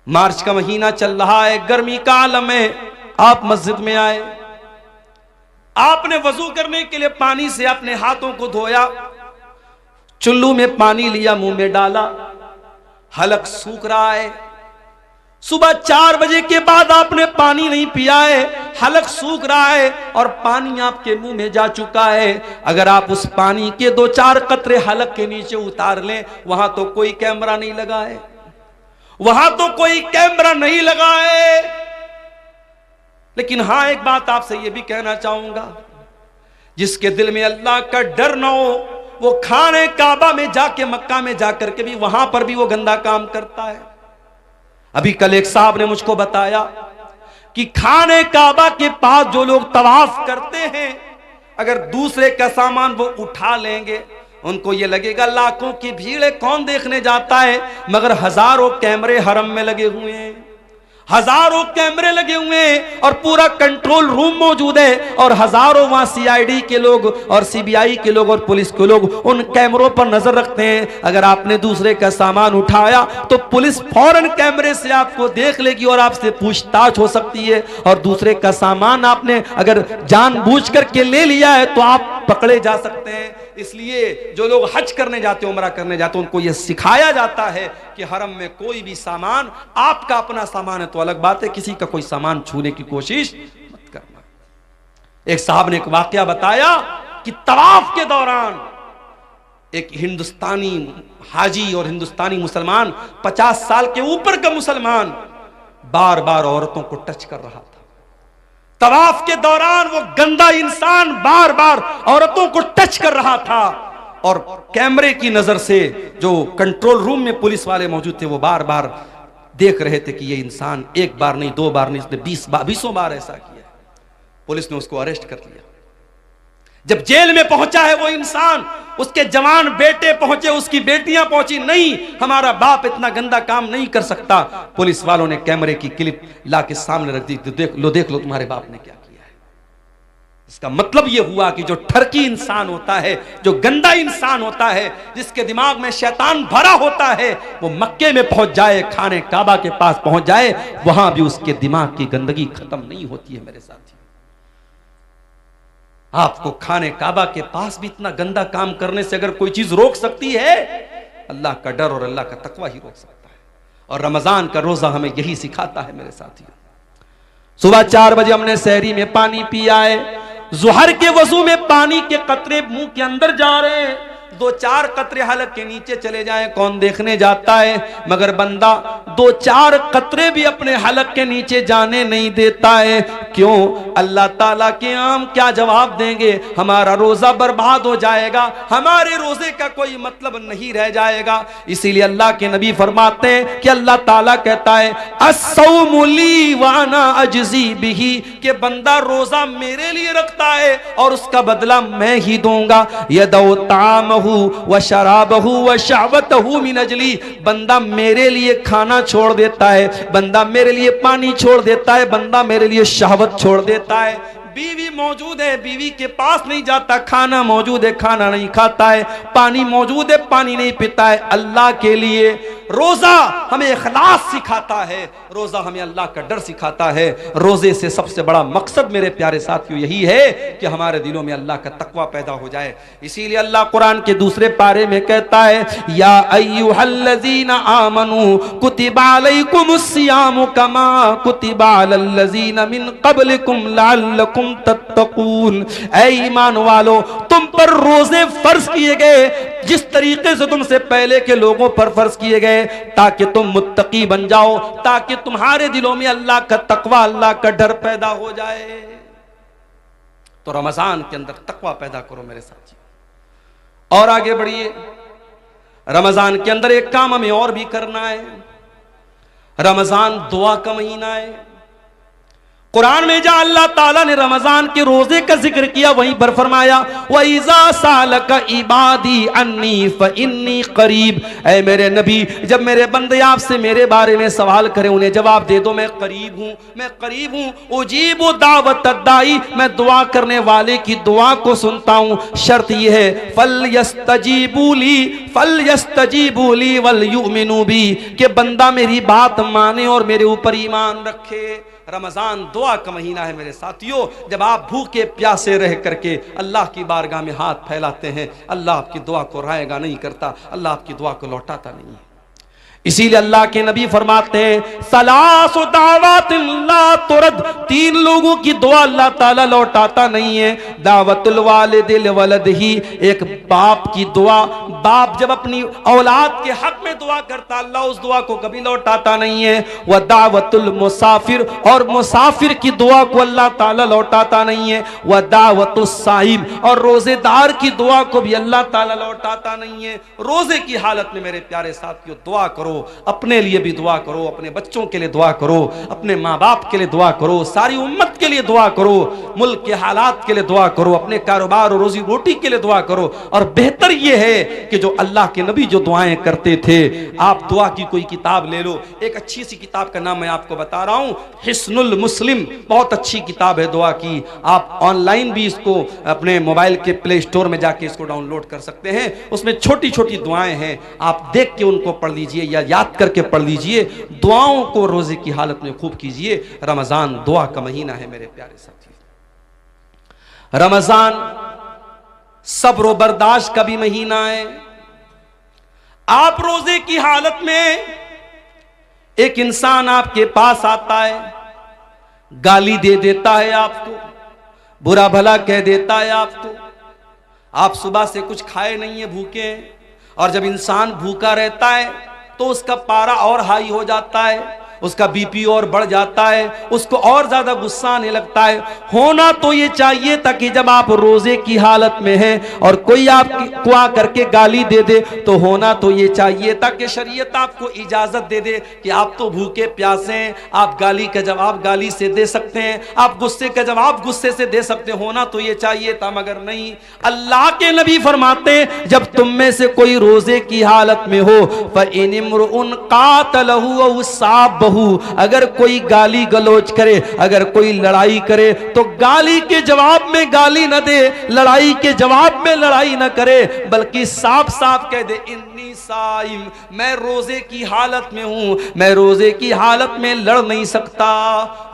मार्च का महीना चल रहा है, गर्मी का आलम है। आप मस्जिद में आए, आपने वजू करने के लिए पानी से अपने हाथों को धोया, चुल्लू में पानी लिया, मुंह में डाला, हलक सूख रहा है। सुबह 4 बजे के बाद आपने पानी नहीं पिया है, हलक सूख रहा है और पानी आपके मुंह में जा चुका है। अगर आप उस पानी के 2-4 कतरे हलक के नीचे उतार लें, वहां तो कोई कैमरा नहीं लगा है, वहां तो कोई कैमरा नहीं लगा है। लेकिन हां, एक बात आपसे यह भी कहना चाहूंगा, जिसके दिल में अल्लाह का डर ना हो, वो खाने काबा में जाके, मक्का में जाकर के भी वहां पर भी वो गंदा काम करता है। अभी कल एक साहब ने मुझको बताया कि खाने काबा के पास जो लोग तवाफ करते हैं, अगर दूसरे का सामान वो उठा लेंगे, उनको ये लगेगा लाखों की भीड़ है, कौन देखने जाता है। मगर हजारों कैमरे हरम में लगे हुए हैं, हजारों कैमरे लगे हुए हैं और पूरा कंट्रोल रूम मौजूद है, और हजारों वहां सीआईडी के लोग और सीबीआई के लोग और पुलिस के लोग उन कैमरों पर नजर रखते हैं। अगर आपने दूसरे का सामान उठाया तो पुलिस फौरन कैमरे से आपको देख लेगी और आपसे पूछताछ हो सकती है। और दूसरे का सामान आपने अगर जानबूझ करके ले लिया है तो आप पकड़े जा सकते हैं। इसलिए जो लोग हज करने जाते हैं, उम्रा करने जाते हैं, उनको यह सिखाया जाता है कि हरम में कोई भी सामान, आपका अपना सामान है तो अलग बात है, किसी का कोई सामान छूने की कोशिश मत करना। एक साहब ने एक वाकया बताया कि तवाफ के दौरान एक हिंदुस्तानी हाजी और हिंदुस्तानी मुसलमान, 50 साल के ऊपर का मुसलमान, बार बार औरतों को टच कर रहा था। तवाफ के दौरान वो गंदा इंसान बार बार औरतों को टच कर रहा था और कैमरे की नजर से जो कंट्रोल रूम में पुलिस वाले मौजूद थे वो बार बार देख रहे थे कि ये इंसान एक बार नहीं, दो बार नहीं, इसने 20 बार ऐसा किया। पुलिस ने उसको अरेस्ट कर लिया। जब जेल में पहुंचा है वो इंसान, उसके जवान बेटे पहुंचे, उसकी बेटियां पहुंची, नहीं हमारा बाप इतना गंदा काम नहीं कर सकता। पुलिस वालों ने कैमरे की क्लिप ला के सामने रख दी, देख लो तुम्हारे बाप ने क्या किया है। इसका मतलब यह हुआ कि जो ठरकी इंसान होता है, जो गंदा इंसान होता है, जिसके दिमाग में शैतान भरा होता है, वो मक्के में पहुंच जाए, खाने काबा के पास पहुंच जाए, वहां भी उसके दिमाग की गंदगी खत्म नहीं होती है मेरे साथी। आपको खाने काबा के पास भी इतना गंदा काम करने से अगर कोई चीज रोक सकती है, अल्लाह का डर और अल्लाह का तकवा ही रोक सकता है। और रमजान का रोजा हमें यही सिखाता है मेरे साथियों। सुबह 4 बजे हमने सहरी में पानी पिया है, जुहर के वजू में पानी के कतरे मुंह के अंदर जा रहे हैं, 2-4 कतरे हलक के नीचे चले जाएं, कौन देखने जाता है? मगर बंदा 2-4 कतरे भी अपने हलक के नीचे जाने नहीं देता है। क्यों? अल्लाह ताला के आम क्या जवाब देंगे? हमारा रोजा बर्बाद हो जाएगा, हमारे रोजे का कोई मतलब नहीं रह जाएगा। इसीलिए अल्लाह के नबी फरमाते हैं कि अल्लाह ताला कहता है अस्सौमु ली व अना अजज़ी बिही, कि बंदा रोजा मेरे लिए रखता है और उसका बदला मैं ही दूंगा। यदौ तामहु व शराबहु व शहवतहु मिन अजली, बंदा मेरे लिए खाना छोड़ देता है, बंदा मेरे लिए पानी छोड़ देता है, बंदा मेरे लिए शहवत छोड़ देता है। बीवी मौजूद है, बीवी के पास नहीं जाता, खाना मौजूद है, खाना नहीं खाता है, पानी मौजूद है, पानी नहीं पीता है। अल्लाह के लिए रोजा हमें इखलास सिखाता है, रोजा हमें अल्लाह का डर सिखाता है। रोजे से सबसे बड़ा मकसद मेरे प्यारे साथियों यही है कि हमारे दिलों में अल्लाह का तकवा पैदा हो जाए। इसीलिए अल्लाह कुरान के दूसरे पारे में कहता है या अय्युहल्लज़ीना आमनू कुतिबा अलैकुमुस्सियामु कमा कुतिबा अलल्लज़ीना मिन क़ब्लिकुम लअल्लकुम तत्तकून। ऐ ईमान वालो, तुम पर रोजे फर्ज किए गए जिस तरीके से तुमसे पहले के लोगों पर फर्ज किए गए, ताकि तुम मुत्तकी बन जाओ, ताकि तुम्हारे दिलों में अल्लाह का तकवा, अल्लाह का डर पैदा हो जाए। तो रमजान के अंदर तकवा पैदा करो मेरे साथियों। और आगे बढ़िए, रमजान के अंदर एक काम हमें और भी करना है। रमजान दुआ का महीना है। कुरान में जहां अल्लाह ताला ने रमजान के रोजे का जिक्र किया, वहीं पर फरमाया व इज़ा सालका इबादी अन्नी फइन्नी करीब। ऐ मेरे नबी, जब मेरे बंदे आपसे मेरे बारे में सवाल करें, उन्हें जवाब दे दो मैं करीब हूं, मैं करीब हूं। उजीबु दावत दाई, मैं दुआ करने वाले की दुआ को सुनता हूं। शर्त यह है फल यस्तजीबू ली वल युमिनू बी, कि बंदा मेरी बात माने और मेरे ऊपर ईमान रखे। रमजान दुआ का महीना है मेरे साथियों। जब आप भूखे प्यासे रह करके अल्लाह की बारगाह में हाथ फैलाते हैं, अल्लाह आपकी दुआ को रायगा नहीं करता, अल्लाह आपकी दुआ को लौटाता नहीं है। इसीलिए अल्लाह के नबी फरमाते हैं सलासु दावतिन ला तुरद, 3 लोगों की दुआ अल्लाह ताला लौटाता नहीं है। दावतुल वालिदिल वलदिही, एक बाप की दुआ, बाप जब अपनी औलाद के हक में दुआ करता, अल्लाह उस दुआ को कभी लौटाता नहीं है। वह दावतुल मुसाफिर, और मुसाफिर की दुआ को अल्लाह ताला लौटाता नहीं है। वह दावतुस साइम, और रोजेदार की दुआ को भी अल्लाह ताला लौटाता नहीं है। रोजे की हालत में मेरे प्यारे साथियों दुआ करो, अपने लिए भी दुआ करो, अपने बच्चों के लिए दुआ करो, अपने माँ बाप के लिए दुआ करो, सारी उम्मत के लिए दुआ करो, मुल्क के हालात के लिए दुआ करो, अपने कारोबार और रोजी रोटी के लिए दुआ करो। और बेहतर यह है कि जो अल्लाह के नबी जो दुआएं करते थे, आप दुआ की कोई किताब ले लो। एक अच्छी सी किताब का नाम मैं आपको बता रहा हूं, हिस्नुल मुस्लिम, बहुत अच्छी किताब है दुआ की। आप ऑनलाइन भी इसको अपने मोबाइल के प्ले स्टोर में जाके इसको डाउनलोड कर सकते हैं। उसमें छोटी छोटी दुआएं हैं, आप देख के उनको पढ़ लीजिए या याद करके पढ़ लीजिए। दुआओं को रोजे की हालत में खूब कीजिए। रमजान दुआ का महीना है मेरे प्यारे साथी। रमजान सब्र बर्दाश्त का भी महीना है। आप रोजे की हालत में, एक इंसान आपके पास आता है, गाली दे देता है आपको, बुरा भला कह देता है आपको, आप सुबह से कुछ खाए नहीं है, भूखे हैं। और जब इंसान भूखा रहता है तो उसका पारा और हाई हो जाता है, उसका बीपी और बढ़ जाता है, उसको और ज्यादा गुस्सा आने लगता है। होना तो ये चाहिए था कि जब आप रोजे की हालत में हैं और कोई आपको आकर के गाली दे दे, तो होना तो ये चाहिए था कि शरीयत आपको इजाजत दे दे कि आप तो भूखे प्यासे हैं, आप गाली का जवाब गाली से दे सकते हैं, आप गुस्से का जवाब गुस्से से दे सकते हैं। होना तो ये चाहिए था, मगर नहीं। अल्लाह के नबी फरमाते हैं, जब तुम में से कोई रोजे की हालत में हो, फ़इनिम्रुउन क़ातलहु औ साबहु, अगर कोई गाली गलोच करे, अगर कोई लड़ाई करे, तो गाली के जवाब में गाली न दे, लड़ाई के जवाब में लड़ाई न करे, बल्कि साफ साफ कह दे इन्नी साइम, मैं रोजे की हालत में हूं, मैं रोजे की हालत में लड़ नहीं सकता।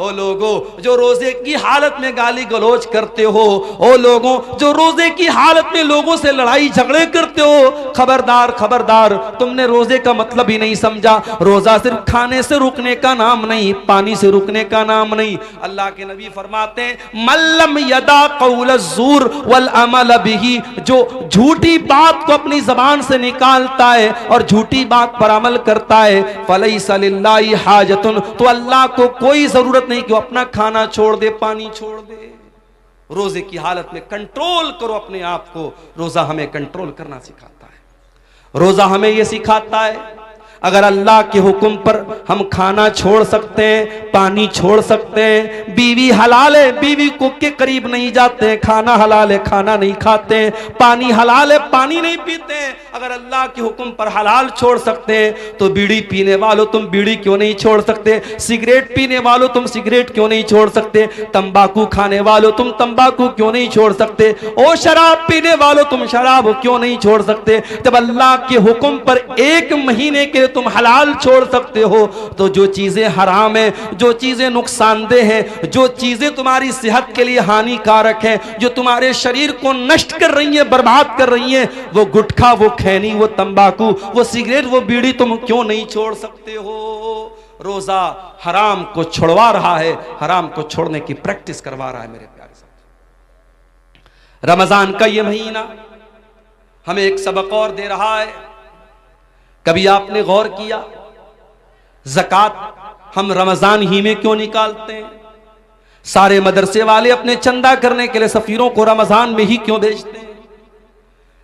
ओ लोगों जो रोजे की हालत में गाली गलोच करते हो, ओ लोगों जो रोजे की हालत में लोगों से लड़ाई झगड़े करते हो, खबरदार खबरदार, तुमने रोजे का मतलब ही नहीं समझा। रोजा सिर्फ खाने से रुकने का नाम नहीं, पानी से रुकने का नाम नहीं। अल्लाह के नबी फरमाते हैं, मल्लम यदा कौल ज़ूर वल अमल बिही, जो झूठी बात को अपनी जबान से निकालता है और झूठी बात पर अमल करता है, फलैसा लिल्लाहि हाजतुन, तो अल्लाह को कोई जरूरत नहीं कि वो अपना खाना छोड़ दे, पानी छोड़ दे। रोजे की हालत में कंट्रोल करो अपने आप को। रोजा हमें कंट्रोल करना सिखाता है। रोजा हमें यह सिखाता है, अगर अल्लाह के हुक्म पर हम खाना छोड़ सकते हैं, पानी छोड़ सकते हैं, बीवी हलाल है, बीवी को के करीब नहीं जाते हैं, खाना हलाल है, खाना नहीं खाते हैं, पानी हलाल है, पानी नहीं पीते हैं, अगर अल्लाह के हुक्म पर हलाल छोड़ सकते हैं, तो बीड़ी पीने वालों तुम बीड़ी क्यों नहीं छोड़ सकते? सिगरेट पीने वालों तुम सिगरेट क्यों नहीं छोड़ सकते? तंबाकू खाने वालों तुम तंबाकू क्यों नहीं छोड़ सकते? ओ शराब पीने वालों तुम शराब क्यों नहीं छोड़ सकते? जब अल्लाह के हुक्म पर 1 महीने के तुम हलाल छोड़ सकते हो, तो जो चीजें हराम है, जो चीजें नुकसानदेह हैं, जो चीजें तुम्हारी सेहत के लिए हानिकारक हैं, जो तुम्हारे शरीर को नष्ट कर रही हैं, बर्बाद कर रही हैं, वो गुटखा, वो खैनी, वो तंबाकू, वो सिगरेट, वो बीड़ी तुम क्यों नहीं छोड़ सकते हो? रोजा हराम को छुड़वा रहा है, हराम को छोड़ने की प्रैक्टिस करवा रहा है। मेरे प्यारे साथी, रमजान का ये महीना हमें एक सबक और दे रहा है। कभी आपने गौर किया, ज़कात हम रमजान ही में क्यों निकालते हैं? सारे मदरसे वाले अपने चंदा करने के लिए सफीरों को रमजान में ही क्यों भेजते हैं?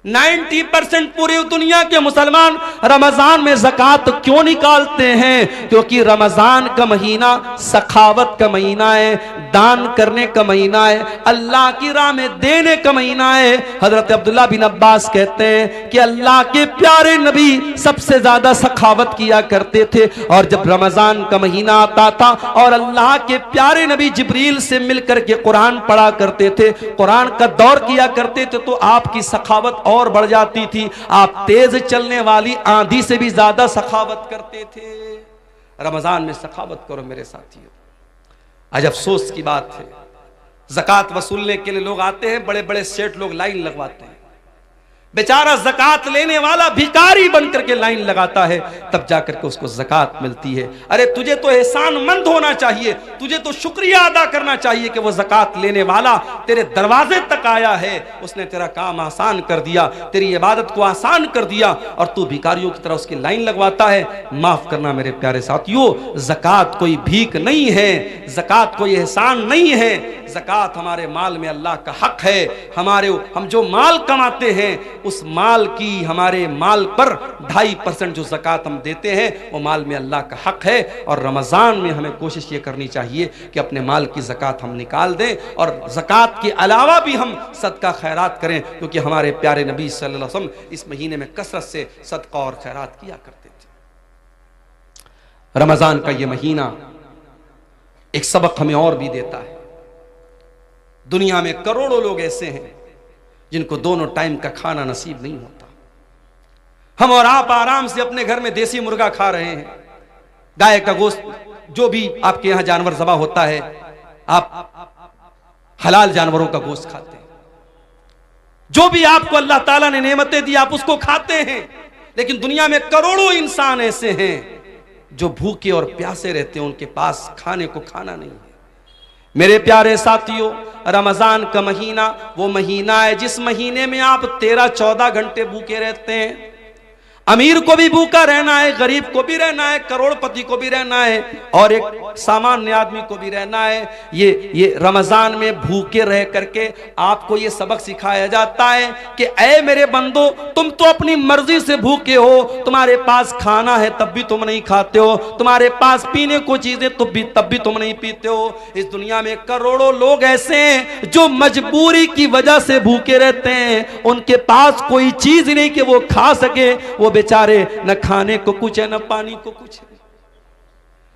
90% पूरी दुनिया के मुसलमान रमजान में ज़कात क्यों निकालते हैं? क्योंकि रमजान का महीना सखावत का महीना है, दान करने का महीना है, अल्लाह की राह में देने का महीना है। हजरत अब्दुल्ला बिन अब्बास कहते हैं कि अल्लाह के प्यारे नबी सबसे ज्यादा सखावत किया करते थे, और जब रमजान का महीना आता था और अल्लाह के प्यारे नबी जिब्रील से मिलकर के कुरान पढ़ा करते थे, कुरान का दौर किया करते थे, तो आपकी सखावत और बढ़ जाती थी। आप तेज चलने वाली आंधी से भी ज्यादा सखावत करते थे। रमजान में सखावत करो मेरे साथियों। आज अफसोस की बात है, ज़कात वसूलने के लिए लोग आते हैं, बड़े बड़े सेठ लोग लाइन लगवाते हैं, बेचारा ज़कात लेने वाला भिखारी बनकर के लाइन लगाता है, तब जाकर के उसको ज़कात मिलती है। अरे तुझे तो एहसानमंद होना चाहिए, तुझे तो शुक्रिया अदा करना चाहिए कि वो ज़कात लेने वाला तेरे दरवाजे तक आया है, उसने तेरा काम आसान कर दिया, तेरी इबादत को आसान कर दिया, और तू भिखारियों की तरह उसकी लाइन लगवाता है। माफ करना मेरे प्यारे साथियों, ज़कात कोई भीख नहीं है, ज़कात कोई एहसान नहीं है। ज़कात हमारे माल में अल्लाह का हक है। हम जो माल कमाते हैं, उस माल की, हमारे माल पर 2.5% जो ज़कात हम देते हैं, वो माल में अल्लाह का हक है। और रमज़ान में हमें कोशिश ये करनी चाहिए कि अपने माल की ज़कात हम निकाल दें, और ज़कात के अलावा भी हम सदका खैरात करें, क्योंकि हमारे प्यारे नबी सल्लल्लाहु अलैहि वसल्लम इस महीने में कसरत से सदका और खैरात किया करते थे। रमज़ान का ये महीना एक सबक हमें और भी देता है। दुनिया में करोड़ों लोग ऐसे हैं जिनको दोनों टाइम का खाना नसीब नहीं होता। हम और आप आराम से अपने घर में देसी मुर्गा खा रहे हैं, गाय का गोश्त, जो भी आपके यहां जानवर ज़बा होता है, आप हलाल जानवरों का गोश्त खाते हैं। जो भी आपको अल्लाह ताला ने नेमतें दी, आप उसको खाते हैं। लेकिन दुनिया में करोड़ों इंसान ऐसे हैं जो भूखे और प्यासे रहते हैं, उनके पास खाने को खाना नहीं है। मेरे प्यारे साथियों, रमजान का महीना वो महीना है जिस महीने में आप 13-14 घंटे भूखे रहते हैं। अमीर को भी भूखा रहना है, गरीब को भी रहना है, करोड़पति को भी रहना है, और एक सामान्य आदमी को भी रहना है। ये रमजान में भूखे रह करके आपको ये सबक सिखाया जाता है कि ऐ मेरे बंदो, तुम तो अपनी मर्जी से भूखे हो, तुम्हारे पास खाना है तब भी तुम नहीं खाते हो, तुम्हारे पास पीने को चीजें तब भी तुम नहीं पीते हो। इस दुनिया में करोड़ों लोग ऐसे हैं जो मजबूरी की वजह से भूखे रहते हैं, उनके पास कोई चीज नहीं कि वो खा सके, वो बेचारे न खाने को कुछ है न पानी को कुछ है।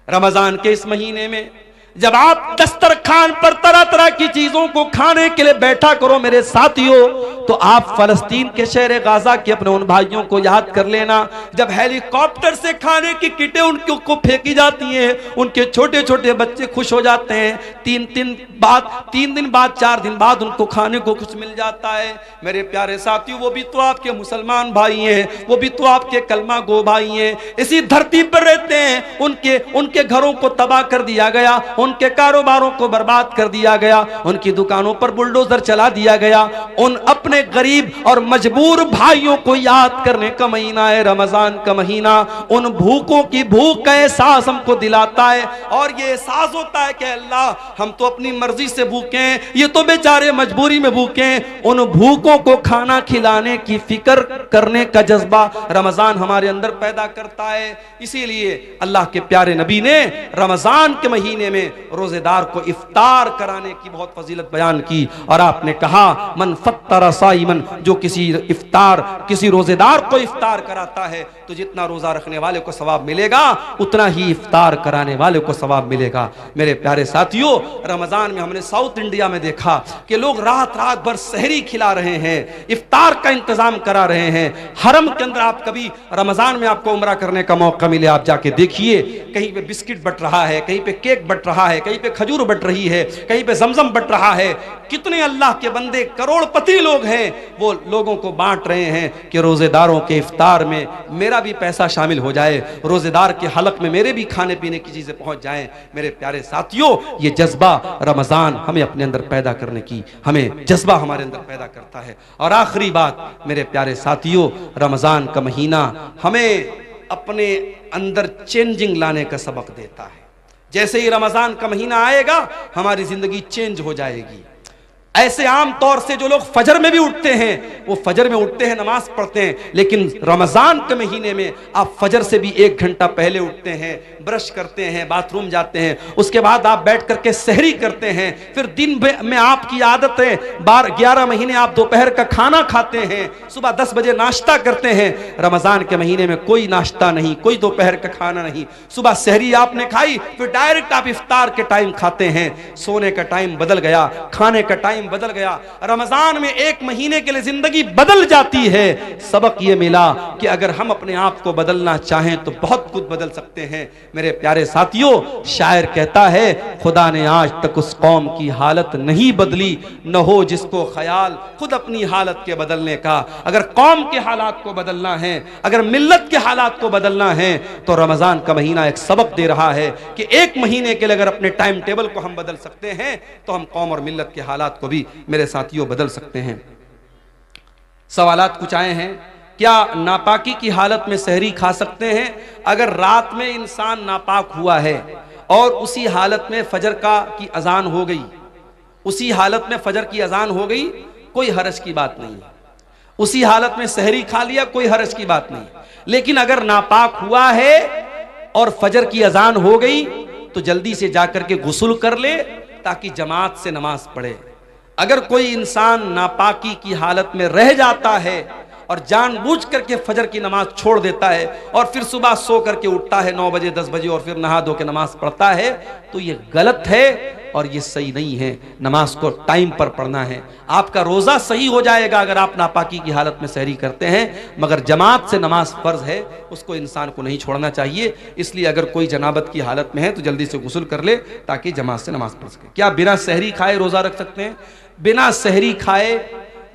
रमजान के इस महीने में जब आप दस्तरखान पर तरह तरह की चीजों को खाने के लिए बैठा करो मेरे साथियों, तो आप फलस्तीन के शहर गाजा के अपने उन भाइयों को याद कर लेना, जब हेलीकॉप्टर से खाने की किटें उनको फेंकी जाती हैं, उनके छोटे छोटे बच्चे खुश हो जाते हैं, 3 दिन बाद 4 दिन बाद उनको खाने को कुछ मिल जाता है। मेरे प्यारे साथियों, वो भी तो आपके मुसलमान भाई हैं, वो भी तो आपके कलमा गो भाई हैं, इसी धरती पर रहते हैं, उनके घरों को तबाह कर दिया गया, उनके कारोबारों को बर्बाद कर दिया गया, उनकी दुकानों पर बुलडोजर चला दिया गया। उन अपने गरीब और मजबूर भाइयों को याद करने का महीना है रमजान का महीना। उन भूखों की भूख का एहसास हमको दिलाता है, और ये एहसास होता है कि अल्लाह हम तो अपनी मर्जी से भूखे हैं, ये तो बेचारे मजबूरी में भूखे हैं। उन भूखों को खाना खिलाने की फिक्र करने का जज्बा रमजान हमारे अंदर पैदा करता है। इसीलिए अल्लाह के प्यारे नबी ने रमजान के महीने में रोजेदार को इफ्तार कराने की बहुत फजीलत बयान की, और आपने कहा मन फत्तर साइमन, जो किसी रोजेदार को इफ्तार कराता है तो जितना रोजा रखने वाले को सवाब मिलेगा उतना ही इफ्तार कराने वाले को सवाब मिलेगा। मेरे प्यारे साथियों, रमजान में हमने साउथ इंडिया में देखा कि लोग रात रात भर सहरी खिला रहे हैं, इफ्तार का इंतजाम करा रहे हैं। हरम के अंदर आप कभी रमजान में आपको उम्रा करने का मौका मिले, आप जाके देखिए, कहीं पे बिस्किट बट रहा है, कहीं पे केक बट रहा है, कहीं पे खजूर बट रही है, कहीं पे जमजम बट रहा है। कितने अल्लाह के बंदे करोड़पति लोग हैं, वो लोगों को बांट रहे हैं कि रोजेदारों के इफ्तार में मेरा भी पैसा शामिल हो जाए, रोजेदार के हलक में मेरे भी खाने पीने की चीजें पहुंच जाएं। मेरे प्यारे साथियों, ये जज्बा रमजान हमें अपने अंदर पैदा करने की, हमें जज्बा हमारे अंदर पैदा करता है। और आखिरी बात मेरे प्यारे साथियों, रमजान का महीना हमें अपने अंदर चेंजिंग लाने का सबक देता है। जैसे ही रमजान का महीना आएगा हमारी जिंदगी चेंज हो जाएगी। ऐसे आम तौर से जो लोग फजर में भी उठते हैं, वो फजर में उठते हैं, नमाज पढ़ते हैं, लेकिन रमजान के महीने में आप फजर से भी 1 घंटा पहले उठते हैं, ब्रश करते हैं, बाथरूम जाते हैं, उसके बाद आप बैठ करके सहरी करते हैं, फिर दिन में आपकी आदत है 11 महीने आप दोपहर का खाना खाते हैं, सुबह 10 बजे नाश्ता करते हैं। रमजान के महीने में कोई नाश्ता नहीं, कोई दोपहर का खाना नहीं, सुबह सहरी आपने खाई, फिर डायरेक्ट आप इफ्तार के टाइम खाते हैं। सोने का टाइम बदल गया, खाने का टाइम बदल गया। रमजान में 1 महीने के लिए जिंदगी बदल जाती है। सबक ये मिला कि अगर हम अपने आप को बदलना चाहें तो बहुत कुछ बदल सकते हैं। मेरे प्यारे साथियों, शायर कहता है, खुदा ने आज तक उस कौम की हालत नहीं बदली, न हो जिसको ख्याल खुद अपनी हालत के बदलने का। अगर कौम के हालात को बदलना है, अगर मिल्लत के हालात को बदलना है, तो रमजान का महीना एक सबक दे रहा है कि 1 महीने के लिए अगर अपने टाइम टेबल को हम बदल सकते हैं तो हम कौम और मिल्लत के हालात को भी मेरे साथियों बदल सकते हैं। सवालात कुछ आए हैं, क्या नापाकी की हालत में सहरी खा सकते हैं? अगर रात में इंसान नापाक हुआ है और उसी हालत में फजर की अजान हो गई, उसी हालत में फजर की अजान हो गई, कोई हरज की बात नहीं है। उसी हालत में सहरी खा लिया, कोई हरज की बात नहीं। लेकिन अगर नापाक हुआ है और फजर की अजान हो गई तो जल्दी से जाकर के गुस्ल कर ले ताकि जमात से नमाज पढ़े। अगर कोई इंसान नापाकी की हालत में रह जाता है और जानबूझ करके फजर की नमाज छोड़ देता है और फिर सुबह सो करके उठता है 9 बजे 10 बजे और फिर नहा धो के नमाज पढ़ता है, तो ये गलत है और ये सही नहीं है। नमाज को टाइम पर पढ़ना है। आपका रोजा सही हो जाएगा अगर आप नापाकी की हालत में सहरी करते हैं, मगर जमात से नमाज फर्ज है, उसको इंसान को नहीं छोड़ना चाहिए। इसलिए अगर कोई जनाबत की हालत में है तो जल्दी से गुस्ल कर ले ताकि जमात से नमाज पढ़ सके। क्या बिना सहरी खाए रोजा रख सकते हैं? बिना सहरी खाए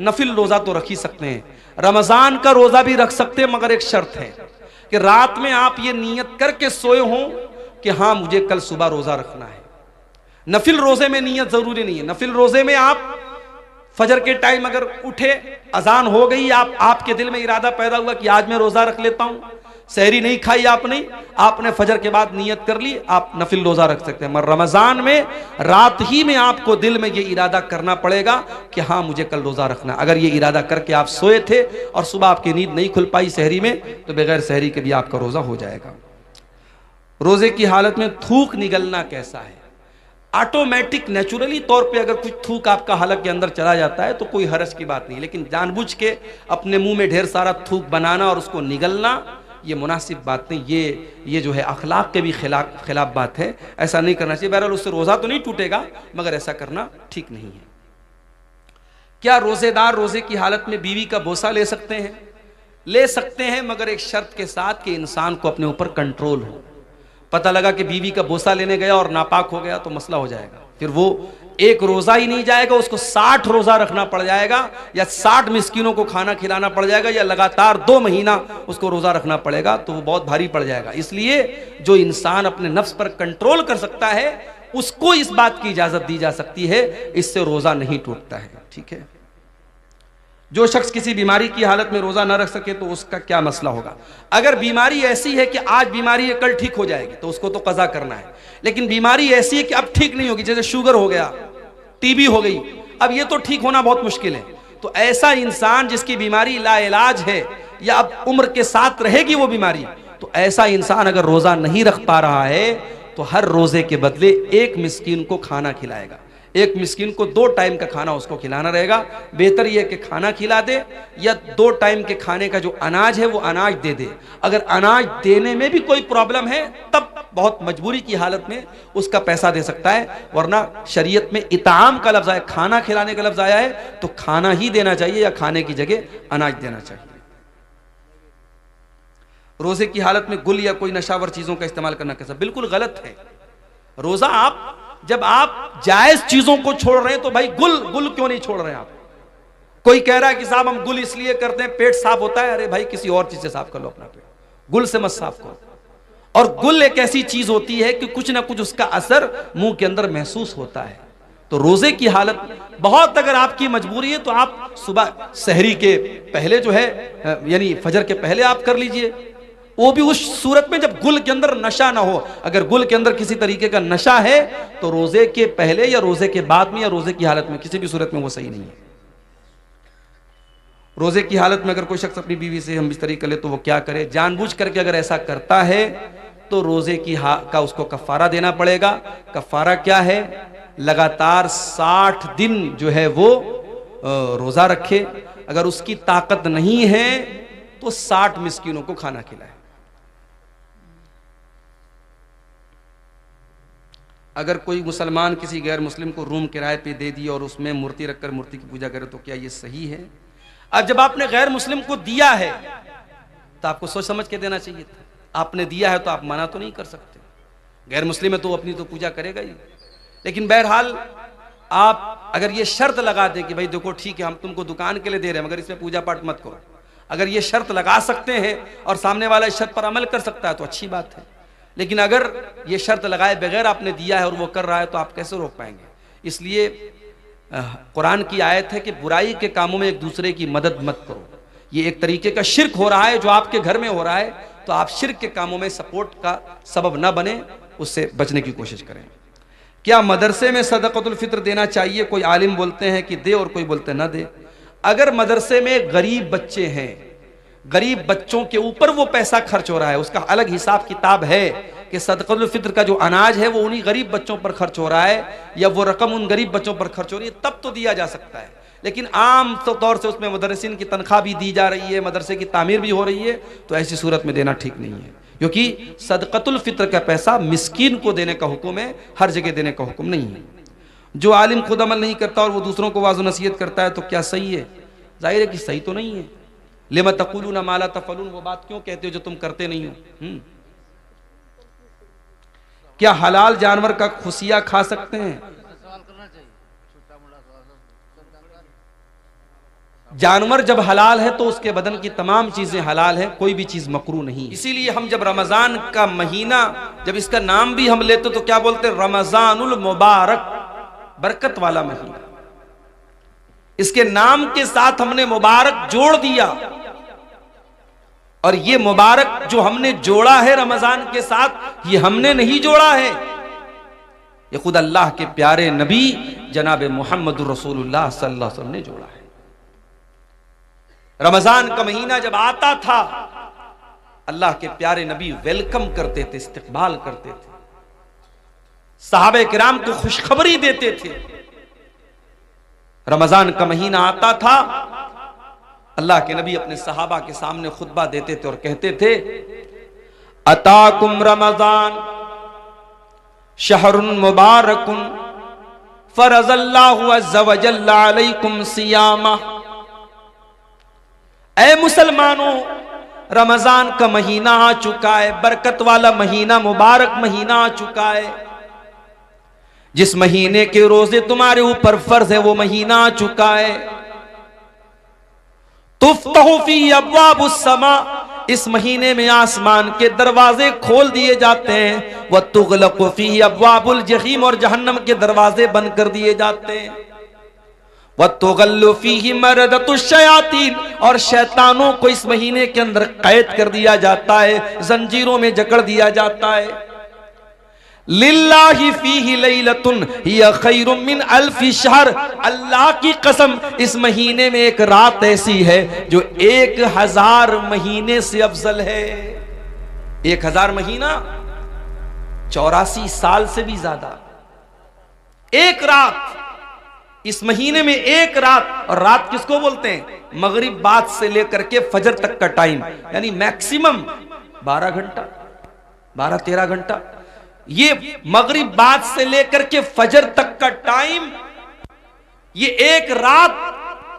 नफिल रोजा तो रख ही सकते हैं। रमजान का रोजा भी रख सकते हैं, मगर एक शर्त है कि रात में आप ये नियत करके सोए हों कि हाँ मुझे कल सुबह रोजा रखना है। नफिल रोजे में नियत जरूरी नहीं है। नफिल रोजे में आप फजर के टाइम अगर उठे, अजान हो गई, आपके दिल में इरादा पैदा हुआ कि आज मैं रोजा रख लेता हूं, सहरी नहीं खाई आपने, आपने फजर के बाद नियत कर ली, आप नफिल रोजा रख सकते हैं। मगर रमजान में रात ही में आपको दिल में ये इरादा करना पड़ेगा कि हाँ मुझे कल रोजा रखना। अगर ये इरादा करके आप सोए थे और सुबह आपकी नींद नहीं खुल पाई सहरी में, तो बगैर सहरी के भी आपका रोजा हो जाएगा। रोजे की हालत में थूक निगलना कैसा है? ऑटोमेटिक नेचुरली तौर पे अगर कुछ थूक आपका हलक के अंदर चला जाता है तो कोई हरज की बात नहीं, लेकिन जानबूझ के अपने मुंह में ढेर सारा थूक बनाना और उसको निगलना, ये मुनासिब बात नहीं, ये जो है अखलाक के भी खिलाफ बात है। ऐसा नहीं करना चाहिए। बहरहाल उससे रोजा तो नहीं टूटेगा, मगर ऐसा करना ठीक नहीं है। क्या रोजेदार रोजे की हालत में बीवी का बोसा ले सकते हैं? ले सकते हैं, मगर एक शर्त के साथ कि इंसान को अपने ऊपर कंट्रोल हो। पता लगा कि बीवी का बोसा लेने गया और नापाक हो गया तो मसला हो जाएगा, फिर वो एक रोजा ही नहीं जाएगा, उसको 60 रोजा रखना पड़ जाएगा, या 60 मिस्किनों को खाना खिलाना पड़ जाएगा, या लगातार 2 महीना उसको रोजा रखना पड़ेगा, तो वो बहुत भारी पड़ जाएगा। इसलिए जो इंसान अपने नफ्स पर कंट्रोल कर सकता है उसको इस बात की इजाजत दी जा सकती है, इससे रोजा नहीं टूटता है। ठीक है। जो शख्स किसी बीमारी की हालत में रोजा न रख सके तो उसका क्या मसला होगा? अगर बीमारी ऐसी है कि आज बीमारी है कल ठीक हो जाएगी तो उसको तो कज़ा करना है, लेकिन बीमारी ऐसी है कि अब ठीक नहीं होगी, जैसे शुगर हो गया, टीबी हो गई, अब ये तो ठीक होना बहुत मुश्किल है, तो ऐसा इंसान जिसकी बीमारी लाइलाज है या अब उम्र के साथ रहेगी वो बीमारी, तो ऐसा इंसान अगर रोजा नहीं रख पा रहा है तो हर रोजे के बदले एक मिस्कीन को खाना खिलाएगा। एक मिस्किन को 2 टाइम का खाना उसको खिलाना रहेगा। बेहतर यह कि खाना खिला दे या 2 टाइम के खाने का जो अनाज है वो अनाज दे दे। अगर अनाज देने में भी कोई प्रॉब्लम है तब बहुत मजबूरी की हालत में उसका पैसा दे सकता है, वरना शरीयत में इताम का लफ्ज आया, खाना खिलाने का लफ्ज आया है, तो खाना ही देना चाहिए या खाने की जगह अनाज देना चाहिए। रोजे की हालत में गुल या कोई नशावर चीजों का इस्तेमाल करना कैसा? बिल्कुल गलत है। रोजा जब आप जायज चीजों को छोड़ रहे हैं तो भाई गुल क्यों नहीं छोड़ रहे हैं आप? कोई कह रहा है कि साहब हम गुल इसलिए करते हैं पेट साफ होता है, अरे भाई किसी और चीज से साफ कर लो अपना पेट, गुल से मत साफ करो। और गुल एक ऐसी चीज होती है कि कुछ ना कुछ उसका असर मुंह के अंदर महसूस होता है। तो रोजे की हालत बहुत अगर आपकी मजबूरी है तो आप सुबह सहरी के पहले जो है यानी फजर के पहले आप कर लीजिए, वो भी उस सूरत में जब गुल के अंदर नशा ना हो। अगर गुल के अंदर किसी तरीके का नशा है तो रोजे के पहले या रोजे के बाद में या रोजे की हालत में किसी भी सूरत में वो सही नहीं है। रोजे की हालत में अगर कोई शख्स अपनी बीवी से हम बिस्तरी कर ले तो वो क्या करे? जानबूझ करके अगर ऐसा करता है तो रोजे का उसको कफारा देना पड़ेगा। कफारा क्या है? लगातार 60 दिन जो है वो रोजा रखे। अगर उसकी ताकत नहीं है तो 60 मिस्कीनों को खाना खिलाए। अगर कोई मुसलमान किसी गैर मुस्लिम को रूम किराए पे दे दिया और उसमें मूर्ति रखकर मूर्ति की पूजा करे तो क्या ये सही है? अब जब आपने गैर मुस्लिम को दिया है तो आपको सोच समझ के देना चाहिए था। आपने दिया है तो आप मना तो नहीं कर सकते। गैर मुस्लिम है तो अपनी तो पूजा करेगा ही, लेकिन बहरहाल आप अगर ये शर्त लगा दें कि भाई देखो ठीक है हम तुमको दुकान के लिए दे रहे हैं मगर इसमें पूजा पाठ मत करो, अगर ये शर्त लगा सकते हैं और सामने वाला इस शर्त पर अमल कर सकता है तो अच्छी बात है। लेकिन अगर ये शर्त लगाए बगैर आपने दिया है और वो कर रहा है तो आप कैसे रोक पाएंगे? इसलिए कुरान की आयत है कि बुराई के कामों में एक दूसरे की मदद मत करो। ये एक तरीके का शिर्क हो रहा है जो आपके घर में हो रहा है, तो आप शिर्क के कामों में सपोर्ट का सबब ना बने, उससे बचने की कोशिश करें। क्या मदरसे में सदक़तुल फित्र देना चाहिए? कोई आलिम बोलते हैं कि दे और कोई बोलते हैं ना दे। अगर मदरसे में गरीब बच्चे हैं, गरीब बच्चों के ऊपर वो पैसा खर्च हो रहा है, उसका अलग हिसाब किताब है कि सदक़तुल फित्र का जो अनाज है वो उन्हीं गरीब बच्चों पर खर्च हो रहा है या वो रकम उन गरीब बच्चों पर खर्च हो रही है, तब तो दिया जा सकता है। लेकिन आम तौर से उसमें मुदर्रिसीन की तनख्वाह भी दी जा रही है, मदरसे की तामीर भी हो रही है, तो ऐसी सूरत में देना ठीक नहीं है, क्योंकि सदक़तुल फित्र का पैसा मिस्कीन को देने का हुक्म है, हर जगह देने का हुक्म नहीं है। जो आलिम खुद अमल नहीं करता और वो दूसरों को वाज़ नसीहत करता है तो क्या सही है? जाहिर है कि सही तो नहीं है। लिमा तक़ूलूना मा ला तफ़अलून, वो बात क्यों कहते हो जो तुम करते नहीं हो? क्या हलाल जानवर का खुसिया खा सकते हैं? जानवर जब हलाल है तो उसके बदन की तमाम चीजें हलाल है, कोई भी चीज मकरूह नहीं। इसीलिए हम जब रमजान का महीना, जब इसका नाम भी हम लेते तो क्या बोलते हैं? रमजानुल मुबारक, बरकत वाला महीना। इसके नाम के साथ हमने मुबारक जोड़ दिया, और ये मुबारक जो हमने जोड़ा है रमजान के साथ, ये हमने नहीं जोड़ा है, ये खुद अल्लाह के प्यारे नबी जनाब मोहम्मद रसूलुल्लाह सल्लल्लाहु अलैहि वसल्लम ने जोड़ा है। रमजान का महीना जब आता था, अल्लाह के प्यारे नबी वेलकम करते थे, इस्तकबाल करते थे, सहाबे किराम को खुशखबरी देते थे। रमजान का महीना आता था, अल्लाह के नबी अपने सहाबा के सामने खुतबा देते थे और कहते थे, अताकुम रमजान शहरुन मुबारकुन फरज़ल्लाहु अज़्ज़ा व जल्ला अलैकुम सियामा। ऐ मुसलमानों, रमजान का महीना आ चुका है, बरकत वाला महीना, मुबारक महीना आ चुका है। जिस महीने के रोजे तुम्हारे ऊपर फर्ज है वो महीना आ चुका है। तुफ्तहु फी अब्वाबुस समा, इस महीने में आसमान के दरवाजे खोल दिए जाते हैं। व तुगलक़ु फीही अब्वाबुल जहीम, और जहन्नम के दरवाजे बंद कर दिए जाते हैं। व तुगल्लु फीही मरदतुश शयातीन, और शैतानों को इस महीने के अंदर कैद कर दिया जाता है, जंजीरों में जकड़ दिया जाता है। लिल्लाहि फीही लैलतुन हिया खैरुम मिन अल्फि शहर, अल्लाह की कसम इस महीने में एक रात ऐसी है जो 1000 महीने से अफजल है। 1000 महीना 84 साल से भी ज्यादा। एक रात, इस महीने में एक रात, और रात किसको बोलते हैं? मगरिब बाद से लेकर के फजर तक का टाइम, यानी मैक्सिमम 12 घंटा, 12-13 घंटा। ये मगरिब बाद से लेकर के फजर तक का टाइम, ये एक रात,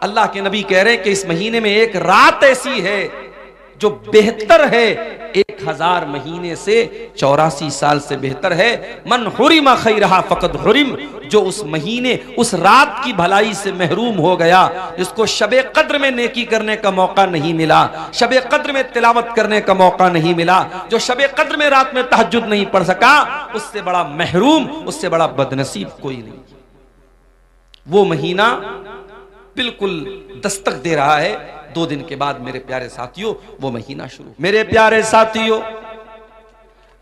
अल्लाह के नबी कह रहे हैं कि इस महीने में एक रात ऐसी है जो बेहतर है 1000 महीने से, 84 साल से बेहतर है। मन हुरिमा खैरहा फकद हुरिम, जो उस महीने, उस रात की भलाई से महरूम हो गया, जिसको शबे कद्र में नेकी करने का मौका नहीं मिला, शबे कद्र में तिलावत करने का मौका नहीं मिला, जो शबे कद्र में रात में तहज्जुद नहीं पढ़ सका, उससे बड़ा महरूम, उससे बड़ा बदनसीब कोई नहीं। वो महीना बिल्कुल दस्तक दे रहा है। 2 दिन के बाद मेरे प्यारे साथियों वो महीना शुरू। मेरे प्यारे साथियों,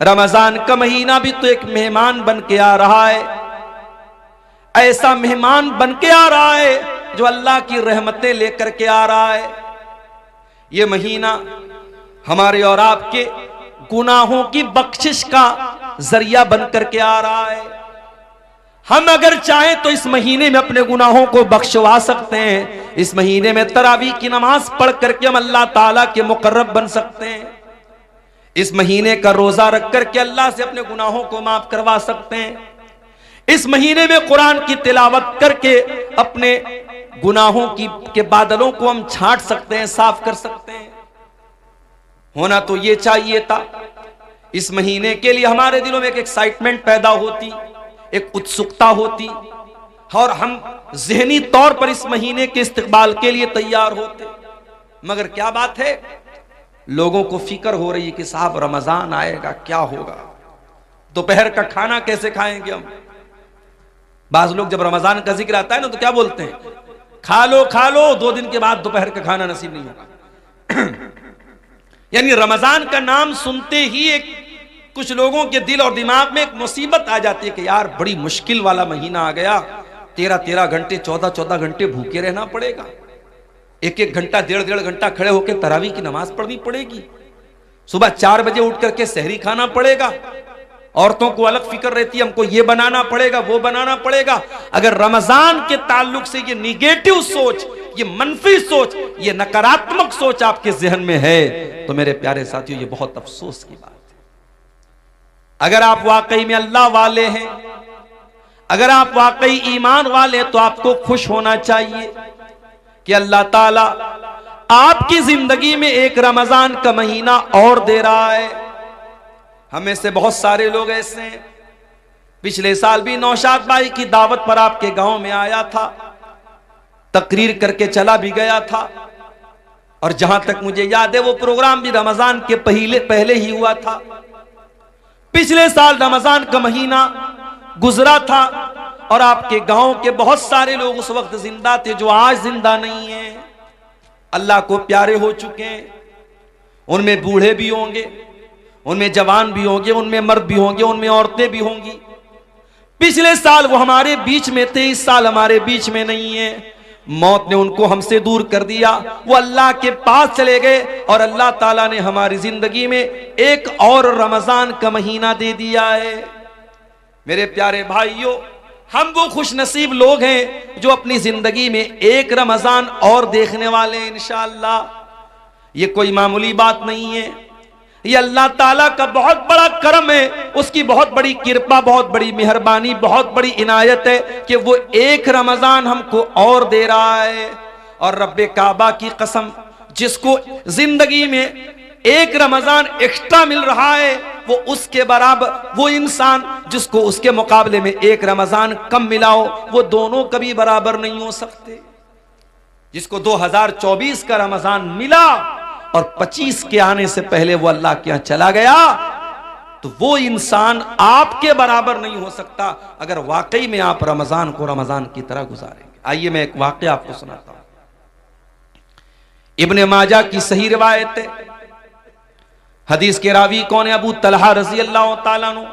रमजान का महीना भी तो एक मेहमान बन के आ रहा है। ऐसा मेहमान बन के आ रहा है जो अल्लाह की रहमतें लेकर के आ रहा है। ये महीना हमारे और आपके गुनाहों की बख्शिश का जरिया बन करके आ रहा है। हम अगर चाहें तो इस महीने में अपने गुनाहों को बख्शवा सकते हैं। इस महीने में तरावी की नमाज पढ़ करके हम अल्लाह ताला के मुकर्रब बन सकते हैं। इस महीने का रोजा रख करके अल्लाह से अपने गुनाहों को माफ करवा सकते हैं। इस महीने में कुरान की तिलावत करके अपने गुनाहों के बादलों को हम छांट सकते हैं, साफ कर सकते हैं। होना तो ये चाहिए था, इस महीने के लिए हमारे दिलों में एक एक्साइटमेंट पैदा होती, एक उत्सुकता होती, और हम ज़हनी तौर पर इस महीने के इस्तकबाल के लिए तैयार होते। मगर क्या बात है, लोगों को फिक्र हो रही है कि साहब रमजान आएगा, क्या होगा, दोपहर का खाना कैसे खाएंगे हम। बाज लोग जब रमजान का जिक्र आता है ना तो क्या बोलते हैं, खा लो 2 दिन के बाद दोपहर का खाना नसीब नहीं होगा। यानी रमजान का नाम सुनते ही एक कुछ लोगों के दिल और दिमाग में एक मुसीबत आ जाती है कि यार बड़ी मुश्किल वाला महीना आ गया, 13-13 घंटे 14-14 घंटे भूखे रहना पड़ेगा, 1-1 घंटा 1.5-1.5 घंटा खड़े होकर तरावी की नमाज पढ़नी पड़ेगी, सुबह 4 बजे उठ करके सहरी खाना पड़ेगा। औरतों को अलग फिक्र रहती है, हमको ये बनाना पड़ेगा, वो बनाना पड़ेगा। अगर रमजान के ताल्लुक से ये निगेटिव सोच, ये मनफी सोच, ये नकारात्मक सोच आपके जहन में है तो मेरे प्यारे साथियों ये बहुत अफसोस की बात है। अगर आप वाकई में अल्लाह वाले हैं, अगर आप वाकई ईमान वाले हैं, तो आपको खुश होना चाहिए कि अल्लाह ताला आपकी जिंदगी में एक रमजान का महीना और दे रहा है। हमें से बहुत सारे लोग ऐसे हैं, पिछले साल भी नौशाद भाई की दावत पर आपके गांव में आया था, तकरीर करके चला भी गया था, और जहां तक मुझे याद है वो प्रोग्राम भी रमजान के पहले ही हुआ था। पिछले साल रमजान का महीना गुजरा था और आपके गांव के बहुत सारे लोग उस वक्त जिंदा थे जो आज जिंदा नहीं है, अल्लाह को प्यारे हो चुके हैं। उनमें बूढ़े भी होंगे, उनमें जवान भी होंगे, उनमें मर्द भी होंगे, उनमें औरतें भी होंगी। पिछले साल वो हमारे बीच में थे, इस साल हमारे बीच में नहीं है। मौत ने उनको हमसे दूर कर दिया, वो अल्लाह के पास चले गए और अल्लाह ताला ने हमारी जिंदगी में एक और रमजान का महीना दे दिया है। मेरे प्यारे भाइयों, हम वो खुश नसीब लोग हैं जो अपनी जिंदगी में एक रमजान और देखने वाले हैं इंशाअल्लाह। ये कोई मामूली बात नहीं है, ये अल्लाह ताला का बहुत बड़ा करम है, उसकी बहुत बड़ी कृपा, बहुत बड़ी मेहरबानी, बहुत बड़ी इनायत है कि वो एक रमजान हमको और दे रहा है। और रब्बे काबा की कसम, जिसको जिंदगी में एक रमजान एक्स्ट्रा मिल रहा है, वो उसके बराबर, वो इंसान जिसको उसके मुकाबले में एक रमजान कम मिला हो, वो दोनों कभी बराबर नहीं हो सकते। जिसको 2024 का रमजान मिला और 25 के आने से पहले वो अल्लाह के यहां चला गया, तो वो इंसान आपके बराबर नहीं हो सकता अगर वाकई में आप रमजान को रमजान की तरह गुजारेंगे। आइए मैं एक वाकया आपको सुनाता हूं। इब्ने माजा की सही रिवायत है। हदीस के रावी कौन है? अबू तलहा रजी अल्लाह ताला अन्हु।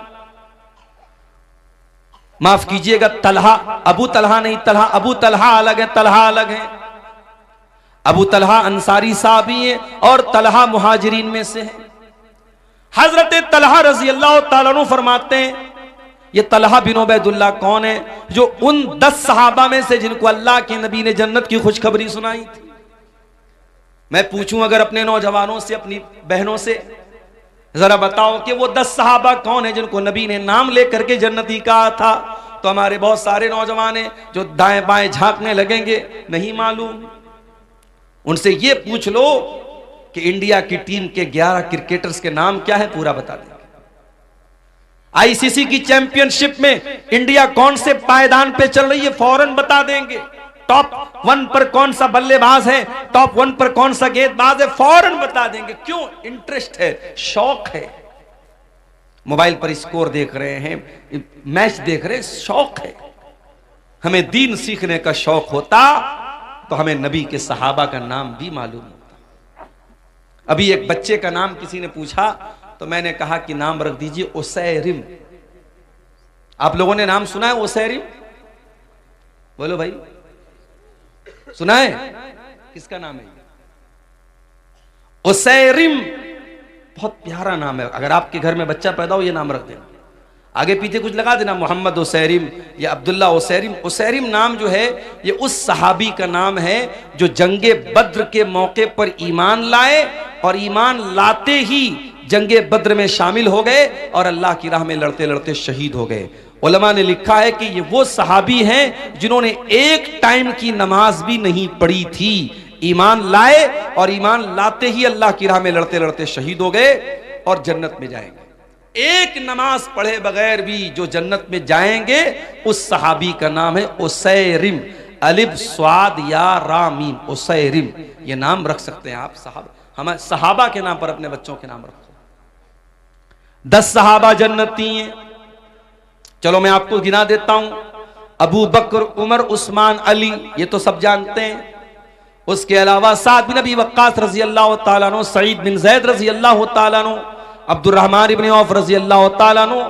माफ कीजिएगा, तलहा, अबू तलहा नहीं, तलहा, अबू तलहा अलग है, तलहा अलग है। अबू तलहा अंसारी साहबी है और तलहा मुहाजिरीन में से है। हजरत तलहा रजी अल्लाह ताला अन्हु फरमाते हैं, ये तलहा बिन उबैदुल्लाह कौन है? जो उन 10 सहाबा में से जिनको अल्लाह के नबी ने जन्नत की खुशखबरी सुनाई थी। मैं पूछूं अगर अपने नौजवानों से, अपनी बहनों से, जरा बताओ कि वो 10 सहाबा कौन है जिनको नबी ने नाम लेकर के जन्नती कहा था? तो हमारे बहुत सारे नौजवान हैं जो दाएं बाएं झांकने लगेंगे, नहीं मालूम। उनसे ये पूछ लो कि इंडिया की टीम के 11 क्रिकेटर्स के नाम क्या है, पूरा बता देंगे। आईसीसी की चैंपियनशिप में इंडिया कौन से पायदान पे चल रही है, फौरन बता देंगे। टॉप 1 पर कौन सा बल्लेबाज है, टॉप 1 पर कौन सा गेंदबाज है, फौरन बता देंगे। क्यों? इंटरेस्ट है, शौक है। मोबाइल पर स्कोर देख रहे हैं, मैच देख रहे हैं, शौक है। हमें दीन सीखने का शौक होता तो हमें नबी के सहाबा का नाम भी मालूम होता। अभी एक बच्चे का नाम किसी ने पूछा तो मैंने कहा कि नाम रख दीजिए उसैरिम। आप लोगों ने नाम सुना है उसैरिम? बोलो भाई, सुना है? किसका नाम है? उसैरिम। बहुत प्यारा नाम है। अगर आपके घर में बच्चा पैदा हो, ये नाम रख देना, आगे पीछे कुछ लगा देना, मोहम्मद उसैरिम या अब्दुल्ला उसैरिम। उसैरिम नाम जो है ये उस सहाबी का नाम है जो जंगे बद्र के मौके पर ईमान लाए और ईमान लाते ही जंगे बद्र में शामिल हो गए और अल्लाह की राह में लड़ते लड़ते शहीद हो गए। उलमा ने लिखा है कि ये वो सहाबी हैं जिन्होंने एक टाइम की नमाज भी नहीं पढ़ी थी, ईमान लाए और ईमान लाते ही अल्लाह की राह में लड़ते लड़ते शहीद हो गए और जन्नत में जाएंगे। एक नमाज पढ़े बगैर भी जो जन्नत में जाएंगे, उस सहाबी का नाम है उसैरिम। अलिफ स्वाद या रामीम, उसैरिम। ये नाम रख सकते हैं आप। हमारे सहाबा के नाम पर अपने बच्चों के नाम रखो। 10 सहाबा जन्नती हैं। चलो मैं आपको गिना देता हूं। अबू बकर, उमर, उस्मान, अली, ये तो सब जानते हैं। उसके अलावा साद बिन अबी वक्कास रजी अल्लाह तआला अन्हु, सईद बिन ज़ैद रजी अल्लाह तआला अन्हु, अब्दुर्रहमान इब्न औफ रजी अल्लाह तआला अन्हु,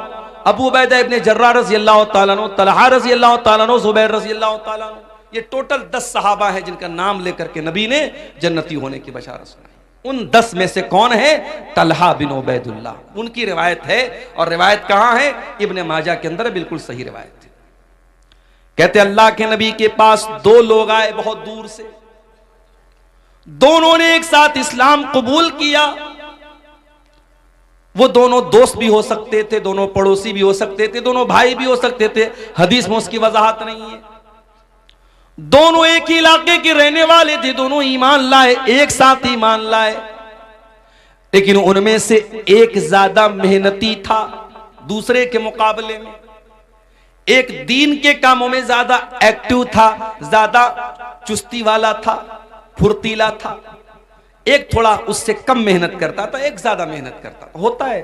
अबू उबैदा इब्न जर्राह रजी अल्लाह तआला अन्हु, तलहा रजी अल्लाह तआला अन्हु, ज़ुबैर रजी अल्लाह तआला अन्हु। ये टोटल 10 सहाबा है जिनका नाम लेकर के नबी ने जन्नती होने की बशारत सुनाई। उन 10 में से कौन है? तलहा बिन उबैदुल्लाह। उनकी रिवायत है और रिवायत कहां है? इब्ने माजा के अंदर, बिल्कुल सही रिवायत है। कहते अल्लाह के नबी के पास 2 लोग आए बहुत दूर से। दोनों ने एक साथ इस्लाम कबूल किया। वो दोनों दोस्त भी हो सकते थे, दोनों पड़ोसी भी हो सकते थे, दोनों भाई भी हो सकते थे, हदीस में उसकी वजाहत नहीं है। दोनों एक ही इलाके के रहने वाले थे, दोनों ईमान लाए, एक साथ ईमान लाए। लेकिन उनमें से एक ज्यादा मेहनती था दूसरे के मुकाबले में। एक दीन के कामों में ज्यादा एक्टिव था, ज्यादा चुस्ती वाला था, फुर्तीला था। एक थोड़ा उससे कम मेहनत करता था, एक ज्यादा मेहनत करता था। होता है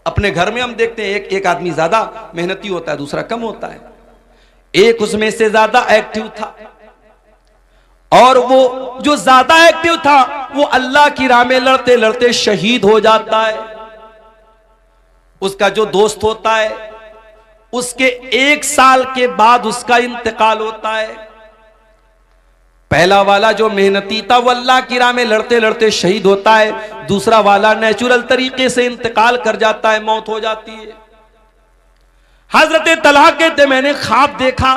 अपने घर में, हम देखते हैं एक आदमी ज्यादा मेहनती होता है, दूसरा कम होता है। एक उसमें से ज्यादा एक्टिव था, और वो जो ज्यादा एक्टिव था वो अल्लाह की राह में लड़ते लड़ते शहीद हो जाता है। उसका जो दोस्त होता है उसके 1 साल के बाद उसका इंतकाल होता है। पहला वाला जो मेहनती था वो अल्लाह की राह में लड़ते लड़ते शहीद होता है, दूसरा वाला नेचुरल तरीके से इंतकाल कर जाता है, मौत हो जाती है। हजरत तलहा कहते मैंने ख्वाब देखा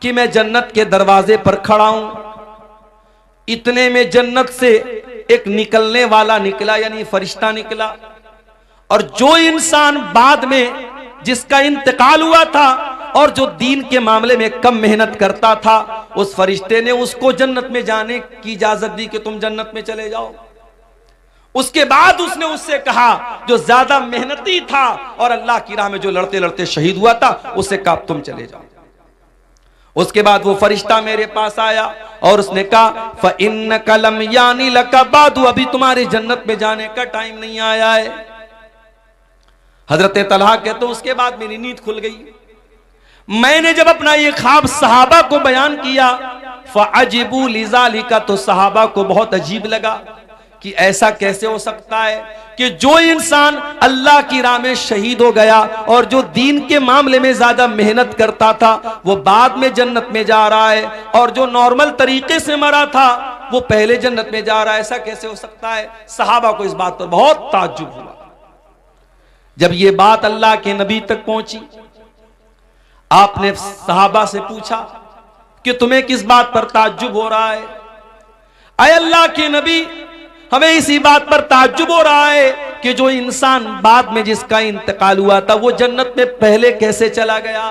कि मैं जन्नत के दरवाजे पर खड़ा हूं, इतने में जन्नत से एक निकलने वाला निकला, यानी फरिश्ता निकला, और जो इंसान बाद में जिसका इंतकाल हुआ था और जो दीन के मामले में कम मेहनत करता था, उस फरिश्ते ने उसको जन्नत में जाने की इजाजत दी कि तुम जन्नत में चले जाओ। उसके बाद उसने उससे कहा जो ज्यादा मेहनती था और अल्लाह की राह में जो लड़ते लड़ते शहीद हुआ था, उससे कहा तुम चले जाओ। उसके बाद वो फरिश्ता मेरे पास आया और उसने कहा फ़इन्नका लम यानी लका बादु, अभी तुम्हारे जन्नत में जाने का टाइम नहीं आया है। हजरत तलहा कहते उसके बाद मेरी नींद खुल गई। मैंने जब अपना ये ख्वाब सहाबा को बयान किया, फ़अजिबू लिज़ालिका, तो सहाबा को बहुत अजीब लगा कि ऐसा कैसे हो सकता है कि जो इंसान अल्लाह की राह में शहीद हो गया और जो दीन के मामले में ज्यादा मेहनत करता था वो बाद में जन्नत में जा रहा है, और जो नॉर्मल तरीके से मरा था वो पहले जन्नत में जा रहा है, ऐसा कैसे हो सकता है। सहाबा को इस बात पर बहुत ताज्जुब हुआ। जब ये बात अल्लाह के नबी तक पहुंची, आपने सहाबा से पूछा कि तुम्हें किस बात पर ताज्जुब हो रहा है। अय अल्लाह के नबी, हमें इसी बात पर ताज्जुब हो रहा है कि जो इंसान बाद में जिसका इंतकाल हुआ था वो जन्नत में पहले कैसे चला गया।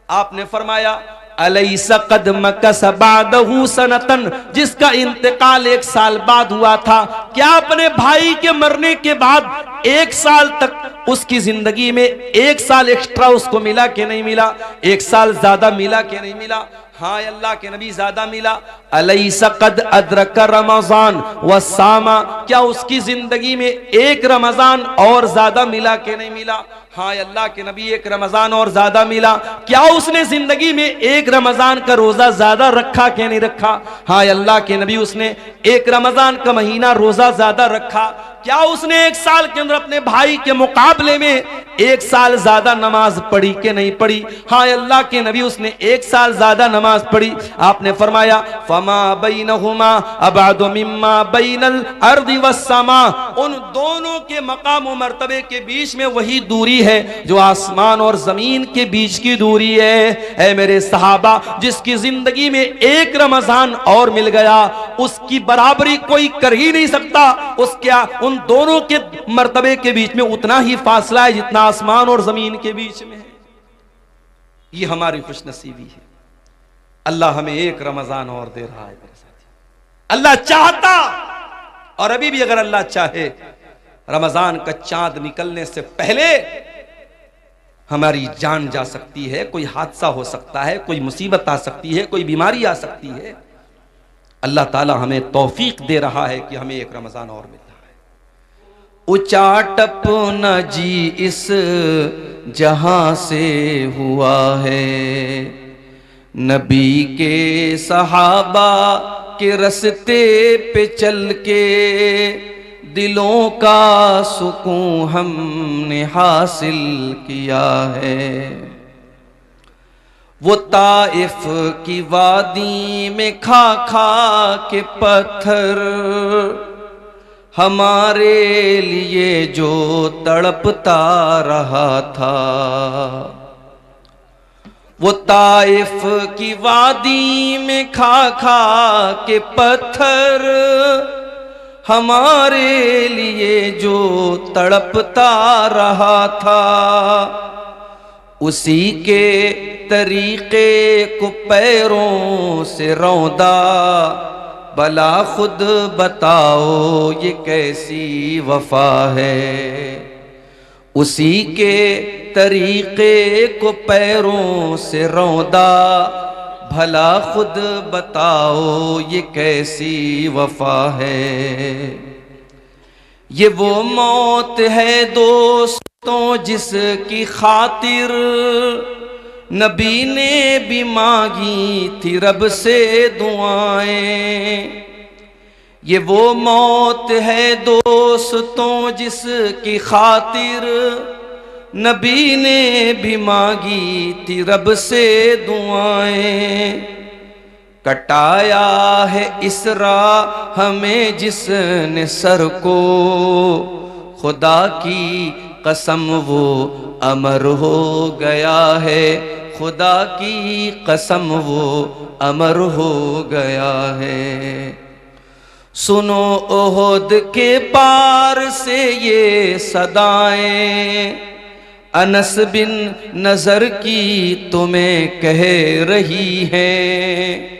आपने फरमाया अलैसा कद मकस बादहू सनतन, जिसका इंतकाल 1 साल बाद हुआ था, क्या अपने भाई के मरने के बाद 1 साल तक उसकी जिंदगी में 1 साल एक्स्ट्रा उसको मिला कि नहीं मिला, 1 साल ज्यादा मिला कि नहीं मिला। हाँ अल्लाह के नबी ज्यादा मिला। अलैसा कद अदरक रमजान व सामा, क्या उसकी जिंदगी में 1 रमजान और ज्यादा मिला कि नहीं मिला। हाँ अल्लाह के नबी 1 रमजान और ज्यादा मिला। क्या उसने जिंदगी में 1 रमजान का रोजा ज्यादा रखा कि नहीं रखा। हाँ अल्लाह के नबी उसने 1 रमजान का महीना रोजा ज्यादा रखा। क्या उसने 1 साल के अंदर अपने भाई के मुकाबले में 1 साल ज्यादा नमाज पढ़ी कि नहीं पढ़ी। हाँ अल्लाह के नबी उसने 1 साल ज्यादा नमाज पढ़ी। आपने फरमाया फमा बैनहुमा अबादु मिम्मा बैनल अर्दि वस्समा, उन दोनों के मकाम और मर्तबे के बीच में वही दूरी है जो आसमान और जमीन के बीच की दूरी है। ऐ मेरे सहाबा, जिसकी जिंदगी में 1 रमजान और मिल गया उसकी बराबरी कोई कर ही नहीं सकता। उसके उन दोनों के मर्तबे के बीच में उतना ही फासला है जितना आसमान और जमीन के बीच में है। ये हमारी खुशनसीबी है। अल्लाह हमें 1 रमजान और दे रहा है मेरे साथी। अल्लाह चाहता, और अभी भी अगर अल्लाह चाहे, रमजान का चांद निकलने से पहले हमारी जान जा सकती है, कोई हादसा हो सकता है, कोई मुसीबत आ सकती है, कोई बीमारी आ सकती है। अल्लाह ताला हमें तौफीक दे रहा है कि हमें 1 रमजान और मिल रहा है। उचाटप न जी इस जहां से हुआ है, नबी के सहाबा के रस्ते पे चल के दिलों का सुकून हमने हासिल किया है। वो ताइफ की वादी में खा खा के पत्थर हमारे लिए जो तड़पता रहा था। वो ताइफ की वादी में खा खा के पत्थर हमारे लिए जो तड़पता रहा था, उसी के तरीके को पैरों से रौंदा, भला खुद बताओ ये कैसी वफा है। उसी के तरीके को पैरों से रौंदा, भला खुद बताओ ये कैसी वफा है। ये वो मौत है दोस्तों जिसकी खातिर नबी ने भी मांगी थी रब से दुआएं। ये वो मौत है दोस्तों जिसकी खातिर नबी ने भी मांगी थी रब से दुआएं। कटाया है इस राह हमें जिसने सर को, खुदा की कसम वो अमर हो गया है, खुदा की कसम वो अमर हो गया है। सुनो ओहद के पार से ये सदाएं, अनस बिन नजर की तुम्हें कह रही हैं।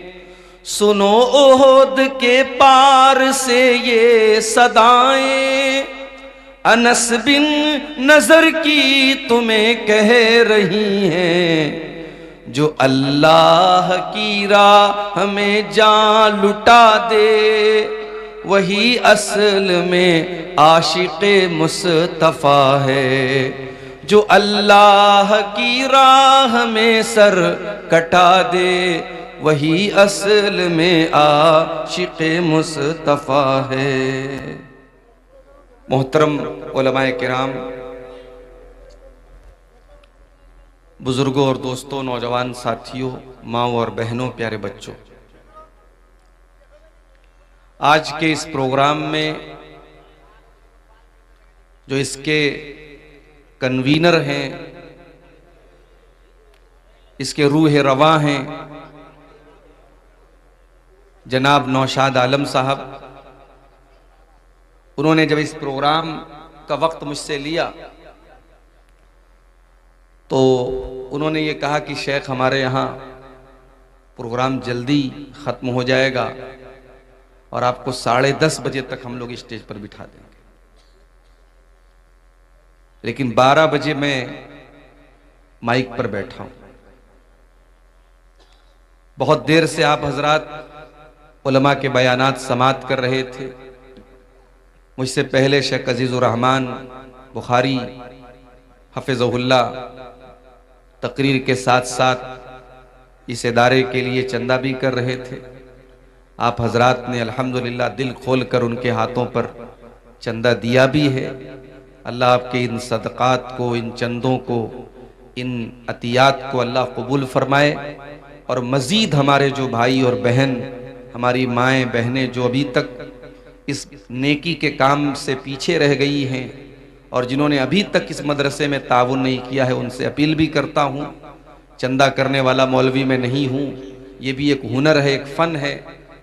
सुनो ओहद के पार से ये सदाएं, अनस बिन नजर की तुम्हें कह रही हैं। जो अल्लाह की राह में जान लुटा दे वही असल में आशिक़े मुस्तफ़ा है। जो अल्लाह की राह में सर कटा दे वही असल में आशिक़े मुस्तफ़ा है। मोहतरम उलमाए किराम, बुजुर्गों और दोस्तों, नौजवान साथियों, माँओं और बहनों, प्यारे बच्चों, आज के इस प्रोग्राम में जो इसके कन्वीनर हैं, इसके रूह रवा हैं, जनाब नौशाद आलम साहब, उन्होंने जब इस प्रोग्राम का वक्त मुझसे लिया तो उन्होंने ये कहा कि शेख हमारे यहाँ प्रोग्राम जल्दी ख़त्म हो जाएगा और आपको 10:30 बजे तक हम लोग स्टेज पर बिठा देंगे। लेकिन 12 बजे मैं माइक पर बैठा हूँ। बहुत देर से आप हजरात उलमा के बयानात समात कर रहे थे। मुझसे पहले शेख अजीज़ुर रहमान बुखारी हफ़िज़हुल्लाह तकरीर के साथ साथ इस इदारे के लिए चंदा भी कर रहे थे। आप हजरात ने अल्हम्दुलिल्लाह दिल खोल कर उनके हाथों पर चंदा दिया भी है। अल्लाह आपके इन सदक़ात को, इन चंदों को, इन अतियात को अल्लाह कबूल फरमाए और मज़ीद हमारे जो भाई और बहन, हमारी माएँ बहनें जो अभी तक इस नेकी के काम से पीछे रह गई हैं और जिन्होंने अभी तक इस मदरसे में ताउन नहीं किया है, उनसे अपील भी करता हूँ। चंदा करने वाला मौलवी मैं नहीं हूँ, ये भी एक हुनर है, एक फ़न है।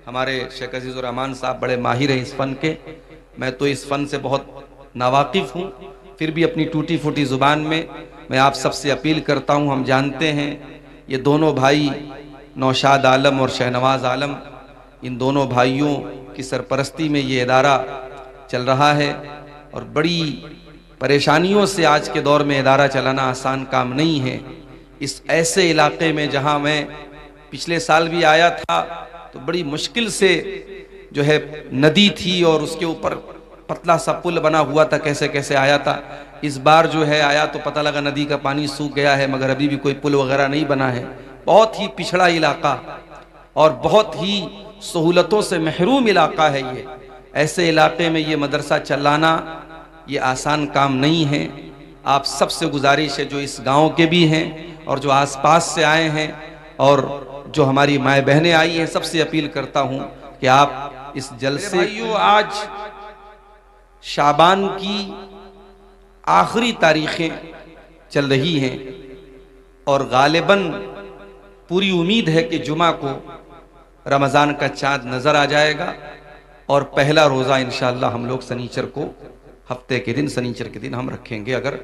हमारे शेख अजीज़ुर रहमान साहब बड़े माहिर हैं इस फ़न के। मैं तो इस फ़न से बहुत नावाकिफ़ हूँ, फिर भी अपनी टूटी फूटी ज़ुबान में मैं आप सबसे अपील करता हूँ। हम जानते हैं ये दोनों भाई नौशाद आलम और शहनवाज आलम, इन दोनों भाइयों की सरपरस्ती में ये इदारा चल रहा है और बड़ी परेशानियों से आज के दौर में इदारा चलाना आसान काम नहीं है। इस ऐसे इलाके में जहां मैं पिछले साल भी आया था तो बड़ी मुश्किल से जो है नदी थी और उसके ऊपर पतला सा पुल बना हुआ था, कैसे कैसे आया था। इस बार जो है आया तो पता लगा नदी का पानी सूख गया है, मगर अभी भी कोई पुल वगैरह नहीं बना है। बहुत ही पिछड़ा इलाका और बहुत ही सहूलतों से महरूम इलाका है ये। ऐसे इलाके में ये मदरसा चलाना ये आसान काम नहीं है। आप सबसे गुजारिश है, जो इस गांव के भी हैं और जो आसपास से आए हैं और जो हमारी माएँ बहनें आई हैं, सबसे अपील करता हूं कि आप इस जलसे, आज शाबान की आखिरी तारीखें चल रही हैं और गालिबन पूरी उम्मीद है कि जुमा को रमज़ान का चाँद नज़र आ जाएगा और पहला रोज़ा इंशाअल्लाह हम लोग सनीचर को, हफ्ते के दिन सनीचर के दिन हम रखेंगे। अगर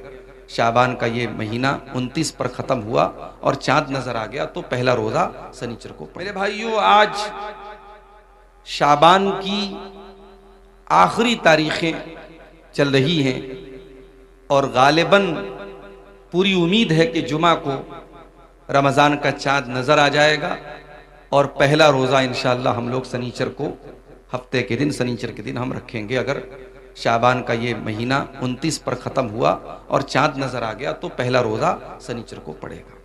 शाबान का ये महीना 29 पर ख़त्म हुआ और चाँद नज़र आ गया तो पहला रोज़ा सनीचर को। मेरे भाइयों, आज शाबान की आखिरी तारीखें चल रही हैं और गालिबन पूरी उम्मीद है कि जुमा को रमज़ान का चाँद नज़र आ जाएगा और पहला रोज़ा इंशाअल्लाह हम लोग सनीचर को, हफ्ते के दिन सनीचर के दिन हम रखेंगे। अगर शाबान का ये महीना 29 पर ख़त्म हुआ और चाँद नज़र आ गया तो पहला रोज़ा सनीचर को पड़ेगा।